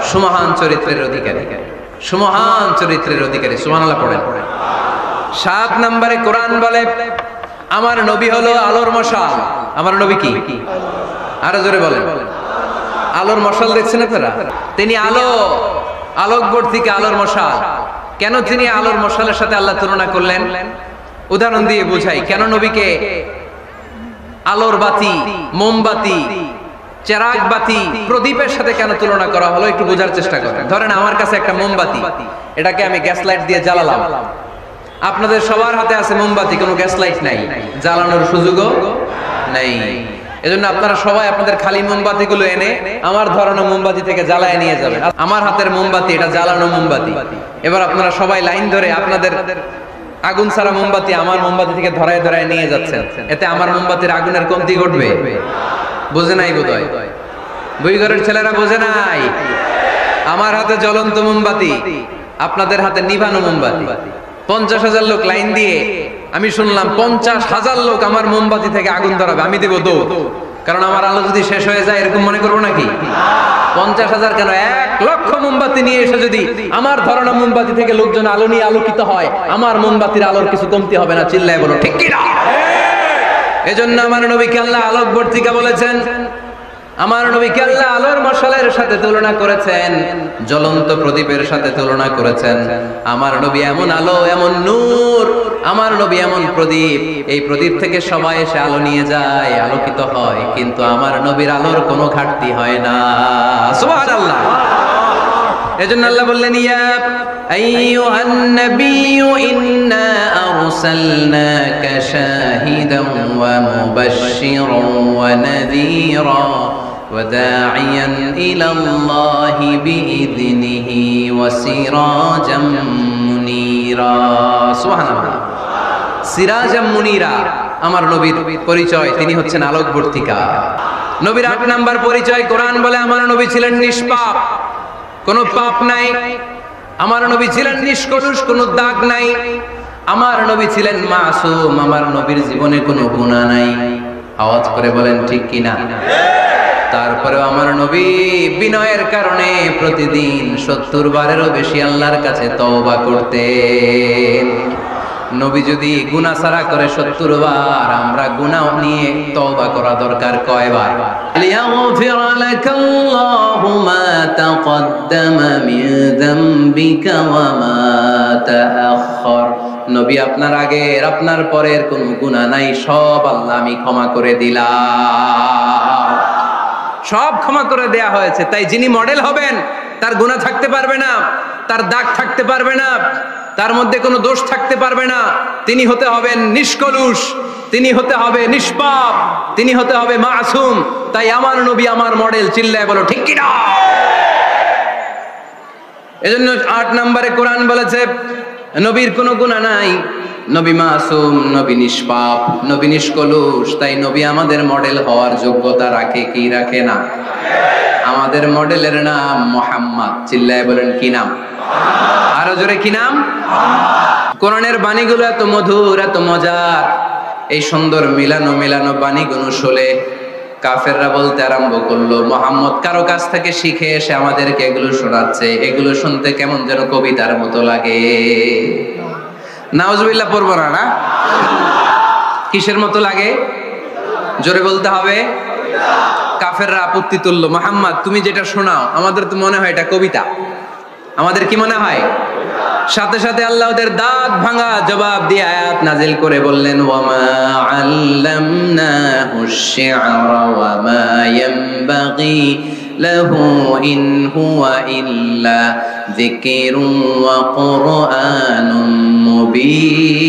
সুমহান চরিত্রের অধিকারী, সুমহান চরিত্রের অধিকারী। সুবহানাল্লাহ পড়েন। 7 নম্বরে কোরআন বলে আমার নবী হলো আলোর মশাল। আমার নবী কি? আরো জোরে বলেন। আলোর মশাল দেখছেন আপনারা? তিনি আলো, আলোকবর্তিকা আলোর মশাল। কেন তিনি আলোর মশালের সাথে আল্লাহ তুলনা করলেন? উদাহরণ দিয়ে বুঝাই। কেন নবীকে আলোর বাতি, মোমবাতি, চেরাগ বাতি, প্রদীপের সাথে কেন তুলনা করা হলো একটু বোঝার চেষ্টা করেন। ধরেন আমার কাছে একটা মোমবাতি, এটাকে আমি গ্যাস লাইট দিয়ে জ্বালালাম। আপনাদের সবার হাতে আছে মোমবাতি, কোনো গ্যাস লাইট নাই, জ্বালানোর সুযোগও নাই। এজন্য আপনারা সবাই আপনাদের খালি মোমবাতি গুলো এনে আমার ধরানো মোমবাতি থেকে জ্বালায় নিয়ে যাবেন। আমার হাতের মোমবাতি এটা জ্বালানো মোমবাতি। এবার আপনারা সবাই লাইন ধরে আপনাদের আগুন ছাড়া মোমবাতি আমার মোমবাতি থেকে ধরায় ধরায় নিয়ে যাচ্ছেন। এতে আমার মোমবাতির আগুনের কমতি ঘটবে? বোঝে নাই বোধহয়, বই ঘরের ছেলেরা বোঝে নাই। আমার হাতে জ্বলন্ত মোমবাতি, আপনাদের হাতে নিভানো মোমবাতি। 50,000 লোক লাইন দিয়ে, আমি শুনলাম 50,000 লোক আমার মোমবাতি থেকে আগুন ধরাবে, আমি দেব দৌড়। কারণ আমার আলো যদি শেষ হয়ে যায় এরকম মনে করবো নাকি? 50,000 কেন, 1,00,000 মোমবাতি নিয়ে এসে যদি আমার ধরানো মোমবাতি থেকে লোকজন আলো নিয়ে আলোকিত হয়, আমার মোমবাতির আলোর কিছু কমতি হবে না। চিল্লায় বলো ঠিক কি না? এজন্য আমার নবীকে আল্লাহ আলোকবর্তিকা বলেছেন। আমার নবীকে আল্লাহ আলোর মশালের সাথে তুলনা করেছেন, জ্বলন্ত প্রদীপের সাথে তুলনা করেছেন। আমার নবী এমন আলো, এমন নূর, আমার নবী এমন প্রদীপ, এই প্রদীপ থেকে সবাই এসে আলো নিয়ে যায়, আলোকিত হয়, কিন্তু আমার নবীর আলোর কোনো ঘাটতি হয় না। সুবহানাল্লাহ। এজন্য আল্লাহ বললেন ইয়া আইয়ুহান নাবিয়্যু ইন্না আরসালনাকা শাহিদান ওয়া মুবাশশিরান ওয়া নাযীরা ওয়া দাঈয়ান ইলাল্লাহি বিইযনিহি ওয়া সিরাজাম মুনীরা। সুবহানাল্লাহ। সিরাজাম মুনীরা, আমার নবীর পরিচয়, তিনি হচ্ছেন আলোকবর্তিকা। নবীর ৮ নাম্বার পরিচয়, কোরআন বলে আমার নবী ছিলেন নিষ্পাপ, কোনো পাপ নাই। আমার নবী ছিলেন নিষ্কলুষ, কোনো দাগ নাই। আমার নবী ছিলেন মাসুম, আমার নবীর জীবনে কোনো গুনাহ নাই। আওয়াজ করে বলেন ঠিক কিনা? তারপরেও আমার নবী বিনয়ের কারণে প্রতিদিন ৭০ বারেরও বেশি আল্লাহর কাছে তওবা করতেন। নবী যদি গুনাহ সারা করে ৭০ বার, আমরা গুনাহ নিয়ে তওবা করা দরকার কয়বার? লিয়াগফির লাকাল্লাহু মা তাকদ্দামা মিন যামবিকা ওয়া মা তাআখার। নবী আপনার আগের আপনার পরের কোনো গুনাহ নাই, সব আল্লাহ আমি ক্ষমা করে দিলাম। সব ক্ষমা করে দেয়া হয়েছে। তাই যিনি মডেল হবেন তার গুনাহ থাকতে পারবে না, তার দাগ থাকতে পারবে না, তার মধ্যে কোনো দোষ থাকতে পারবে না। তিনি হতে হবেন নিষ্কলুষ, তিনি হতে হবে নিষ্পাপ, তিনি হতে হবে মাসুম। তাই আমার নবী আমার মডেল। চিল্লায় বলো ঠিক কি না? এজন্য ৮ নম্বরে কোরআন বলেছে নবীর কোনো গুনাহ নাই, নবী মাসুম, নবী নিষ্পাপ, নবী নিষ্কলুষ। তাই নবী আমাদের মডেল হওয়ার যোগ্যতা রাখে কি রাখে না? আমাদের মডেলের নাম মুহাম্মদ। চিল্লায় বলেন কি নাম? আরো জোরে কি নাম? কোরআনের বাণীগুলো এত মধুর, এত মজার। এই সুন্দর মিলানো মিলানো বাণীগুলো শুনে কাফেররা বলতে আরম্ভ করলো, মুহাম্মদ কারো কাছ থেকে শিখে এসে আমাদেরকে এগুলো শোনাচ্ছে, এগুলো শুনতে কেমন যেন কবিতার মতো লাগে। নাউজুবিল্লাহ পড়বো না? না, কিসের মতো লাগে? জোরে বলতে হবে। কাফেররা আপত্তি তুললো, মুহাম্মদ তুমি যেটা শোনাও আমাদের তো মনে হয় এটা কবিতা। আমাদের কি মনে হয়? সাথে সাথে আল্লাহ ওদের দাঁত ভাঙা জবাব দিয়ে আয়াত নাজিল করে বললেন, ওয়ামা আল্লামনাহু আশ-শি'রা ওয়ামা ইয়ানবাগি লাহু ইন হুয়া ইল্লা যিকরুন ওয়া কুরআনুম মুবিন।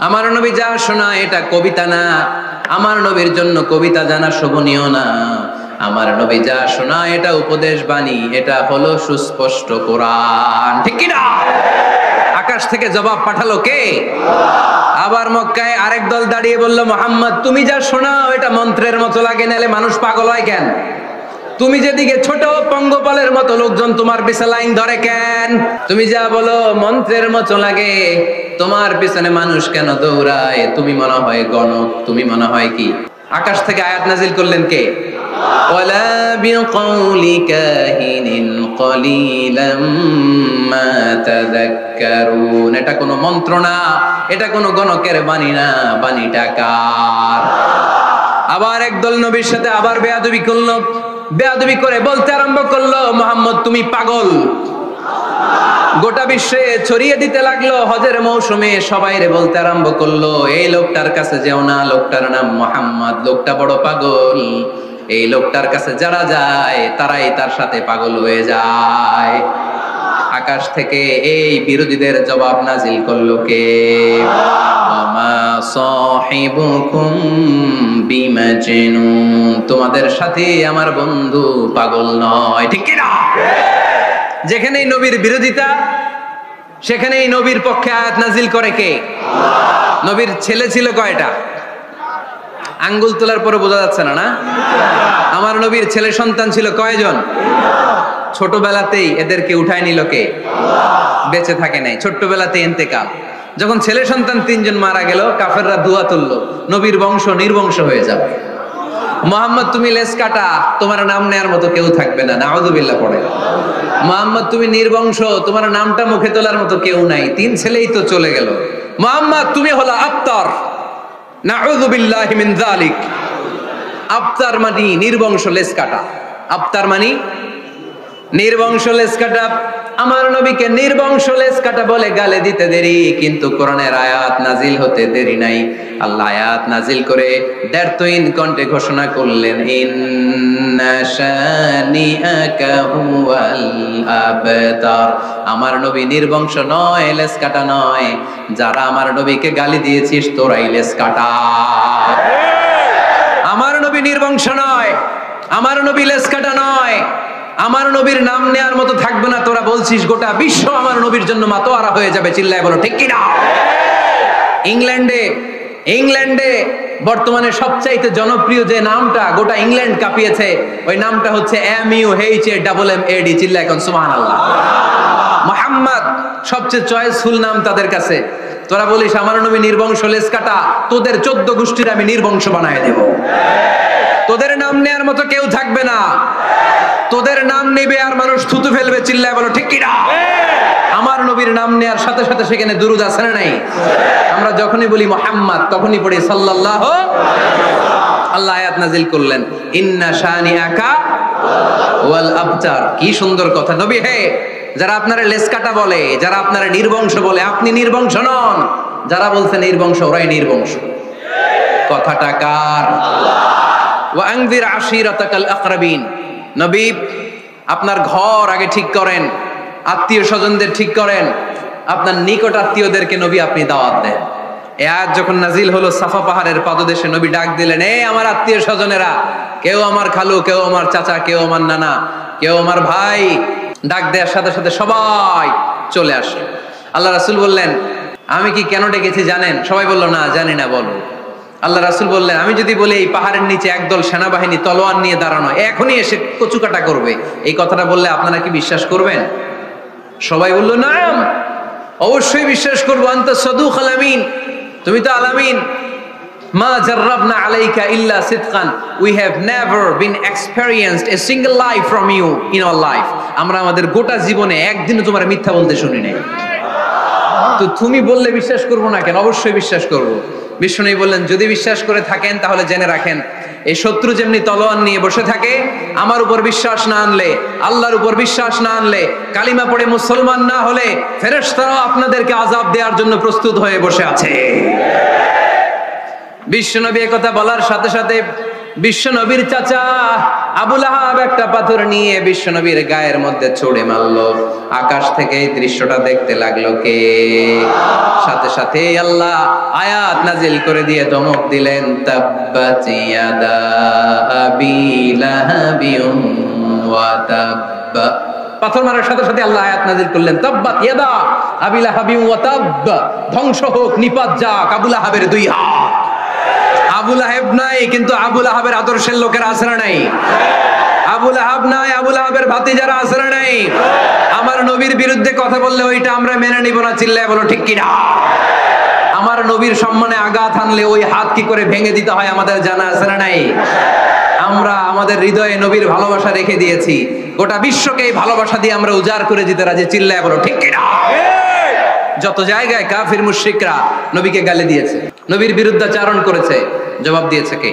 আমার নবী যা শোনায় এটা কবিতা না, আমার নবীর জন্য কবিতা জানা শোভনীয় না। আমার নবী যা শোনায় এটা উপদেশ বাণী, এটা হলো সুস্পষ্ট কোরআন। ঠিক কি না? আকাশ থেকে জবাব পাঠালো কে? আবার মক্কায় আরেক দল দাঁড়িয়ে বলল, মুহাম্মদ তুমি যা শোনাও এটা মন্ত্রের মতো লাগে, নালে মানুষ পাগল হয় কেন? তুমি যেদিকে ছোট পঙ্গপালের মতো লোকজন তোমার পিছে লাইন ধরে কেন? তুমি যা বলো মন্ত্রের মতো লাগে, তোমার পিছনে মানুষ কেন দৌড়ায়? তুমি মনে হয় গণক, তুমি মনে হয় কি? আকাশ থেকে আয়াত নাজিল করলেন কে? ওয়ালা বিকাউলি কাহিনিন কলিলাম মা তাযাক্কারুন। এটা কোনো মন্ত্র না, এটা কোনো গণকের বাণী না, বাণীটা কার? আবার একদল নবীর সাথে আবার বেয়াদবি করলো, বেয়াদবি করে বলতে আরম্ভ করলো, মুহাম্মদ তুমি পাগল। গোটা বিশ্বে ছড়িয়ে দিতে লাগলো। হজের মৌসুমে সবাই রে বলতে আরম্ভ করলো, এই লোকটার কাছে যেও না, লোকটার নাম মুহাম্মদ, লোকটা বড় পাগল। এই লোকটার কাছে যারা যায় তারাই তার সাথে পাগল হয়ে যায়। আকাশ থেকে এই বিরোধীদের জবাব নাজিল করলো কে? ওয়ামা সাহিবুকুম বিমাজনুন। তোমাদের সাথে আমার বন্ধু পাগল নয়। ঠিক কি না? যেখানেই নবীর বিরোধিতা সেখানেই নবীর পক্ষে আয়াত নাজিল করে কে? নবীর ছেলে ছিল কয়টা? আঙ্গুল তোলার পরে বোঝা যাচ্ছে না? না, আমার নবীর ছেলে সন্তান ছিল কয়জন? ছোটবেলাতেই এদেরকে উঠায় নিল কে? বেঁচে থাকে নাই, ছোট্টবেলাতেই ইন্তেকাল। যখন ছেলে সন্তান 3 জন মারা গেল, কাফেররা দুয়া তুললো, নবীর বংশ নির্বংশ হয়ে যাবে। মুহাম্মদ তুমি লেজ কাটা, তোমার নাম নেয়ার মতো কেউ থাকবে না। নাউযুবিল্লাহ পড়ে। মুহাম্মদ তুমি নির্বংশ, তোমার নামটা মুখে তোলার মতো কেউ নাই। 3 ছেলেই তো চলে গেল। মুহাম্মদ তুমি হলো আবতার। নাউযুবিল্লাহি মিন যালিক। আবতার মানে নির্বংশ, লেজ কাটা। আবতার মানে নির্বংশ লেজ কাটা, আমার নবীকে নির্বংশ লেজ কাটা বলে গালে দিতে দেরি, কিন্তু কোরআনের আয়াত নাজিল হতে দেরি নাই। আল্লাহ আয়াত নাজিল করে দ্ব্যর্থহীন কণ্ঠে ঘোষণা করলেন, ইন্না শানিআকা হুয়াল আবতার। আমার নবী নির্বংশ নয়, লেজ কাটা নয়। যারা আমার নবীকে গালি দিয়েছিস তোরাই লেজ কাটা। আমার নবী নির্বংশ নয়, আমার নবী লেজ কাটা নয়। আমার নবীর নাম নেয়ার মতো থাকবে না। তোরা বলছিস গোটা বিশ্ব আমার নবীর জন্য মাতোয়ারা হয়ে যাবে, চিল্লায় বলো ঠিক কিনা? ইংল্যান্ডে বর্তমানে সবচাইতে জনপ্রিয় যে নামটা গোটা ইংল্যান্ড কাঁপিয়েছে, ওই নামটা হচ্ছে MUHAMMAD। চিল্লায় এখন সুবহানাল্লাহ। মুহাম্মদ সবচেয়ে চয়েসফুল নাম তাদের কাছে। তোরা বলিস আমার নবী নির্বংশ লেজ কাটা, তোদের 14 গোষ্ঠীর আমি নির্বংশ বানায় দেব। তোদের নাম নেয়ার মতো কেউ থাকবে না। তোদের নাম নেবে আর মানুষ থুতু ফেলবে, চিল্লায় বলো ঠিক কিনা? আমার নবীর নাম নেয়ার সাথে সাথে সেখানে দুরূদ আছে না নাই? আমরা যখনই বলি মুহাম্মদ তখনই পড়ি সাল্লাল্লাহু। আল্লাহ আয়াত নাজিল করলেন, ইন্না শানিআকা ওয়াল আবতার। কি সুন্দর কথা। নবী হে, যারা আপনারা লেজ কাটা বলে, যারা আপনারা নির্বংশ বলে, আপনি নির্বংশ নন। যারা বলছে নির্বংশ, ওরাই নির্বংশ। কথাটা কার? ওয়া আনযির আশীরাতাকাল আকরাবিন। নবী আপনার ঘর আগে ঠিক করেন, আত্মীয় স্বজনদের ঠিক করেন, আপনার নিকট আত্মীয়দেরকে নবী আপনি দাওয়াত দেন। এ আয়াত যখন নাজিল হলো, সাফা পাহাড়ের পাদদেশে নবী ডাক দিলেন, এ আমার আত্মীয় স্বজনেরা, কেউ আমার খালু, কেউ আমার চাচা, কেউ আমার নানা, কেউ আমার ভাই। ডাক দেওয়ার সাথে সাথে সবাই চলে আসে। আল্লাহ রাসূল বললেন, আমি কি কেন ডেকেছি জানেন? সবাই বলল, না জানি না, বলো। আল্লাহ রাসূল বললেন, আমি যদি বলি এই পাহাড়ের নিচে একদল সেনাবাহিনী তলোয়ার নিয়ে দাঁড়ানো, এখনই এসে কচুকাটা করবে, এই কথাটা বললে আপনারা কি বিশ্বাস করবেন? সবাই বলল, না অবশ্যই বিশ্বাস করবো। আনতা সাদুকুল আমিন, তুমি তো আলামিন। মা জাররাবনা আলাইকা ইল্লা সিদকান, we have never been experienced a single life from you in our life. আমরা আমাদের গোটা জীবনে একদিনও তোমার মিথ্যা বলতে শুনি নাই। তো তুমি বললে বিশ্বাস করবো না কেন? অবশ্যই বিশ্বাস করবো। বিষ্ণু বললেন, যদি বিশ্বাস করে থাকেন তাহলে জেনে রাখেন, এই শত্রু যেমনি তলোয়ার নিয়ে বসে থাকে, আমার উপর বিশ্বাস না আনলে, আল্লাহর উপর বিশ্বাস না আনলে, কালিমা পড়ে মুসলমান না হলে, ফেরেশতারাও আপনাদেরকে আযাব দেওয়ার জন্য প্রস্তুত হয়ে বসে আছে। বিশ্বনবী একথা বলার সাথে সাথে বিশ্বনবীর চাচা আবু লাহাব একটা পাথর নিয়ে বিশ্বনবীর গায়ের মধ্যে ছুঁড়ে মারলো। আকাশ থেকে এই দৃশ্যটা দেখতে লাগলো কে? সাথে সাথে আল্লাহ আয়াত নাজিল করে দিয়ে ধমক দিলেন, তাব্বাত ইয়াদা আবি লাহাবিন ওয়া তাব্বা। পাথর মারার সাথে সাথে আল্লাহ আয়াত নাজিল করলেন, তাব্বাত ইয়াদা আবি লাহাবিন ওয়া তাব্বা। ধ্বংস হোক, নিপাত যাক আবু লাহাবের দুই হাত। আবু লাহাব নাই, কিন্তু আবু লাহাবের আদর্শের লোকেরা আছে না নাই? আবু লাহাব নাই, আবু লাহাবের ভাতিজারা আছে না নাই? আমার নবীর বিরুদ্ধে কথা বললে ওইটা আমরা মেনে নিব না, চিল্লায় বলো ঠিক কিনা? আমার নবীর সম্মানে আঘাত আনলে ওই হাত কি করে ভেঙে দিতে হয় আমাদের জানা আছে না নাই? আমরা আমাদের হৃদয়ে নবীর ভালোবাসা রেখে দিয়েছি, গোটা বিশ্বকে এই ভালোবাসা দিয়ে আমরা উজাড় করে দিতে রাজি, চিল্লায় বলো ঠিক কিনা? যত জায়গায় কাফির মুশরিকরা নবীকে গালি দিয়েছে, নবীর বিরুদ্ধাচারণ করেছে, জবাব দিয়েছে কে?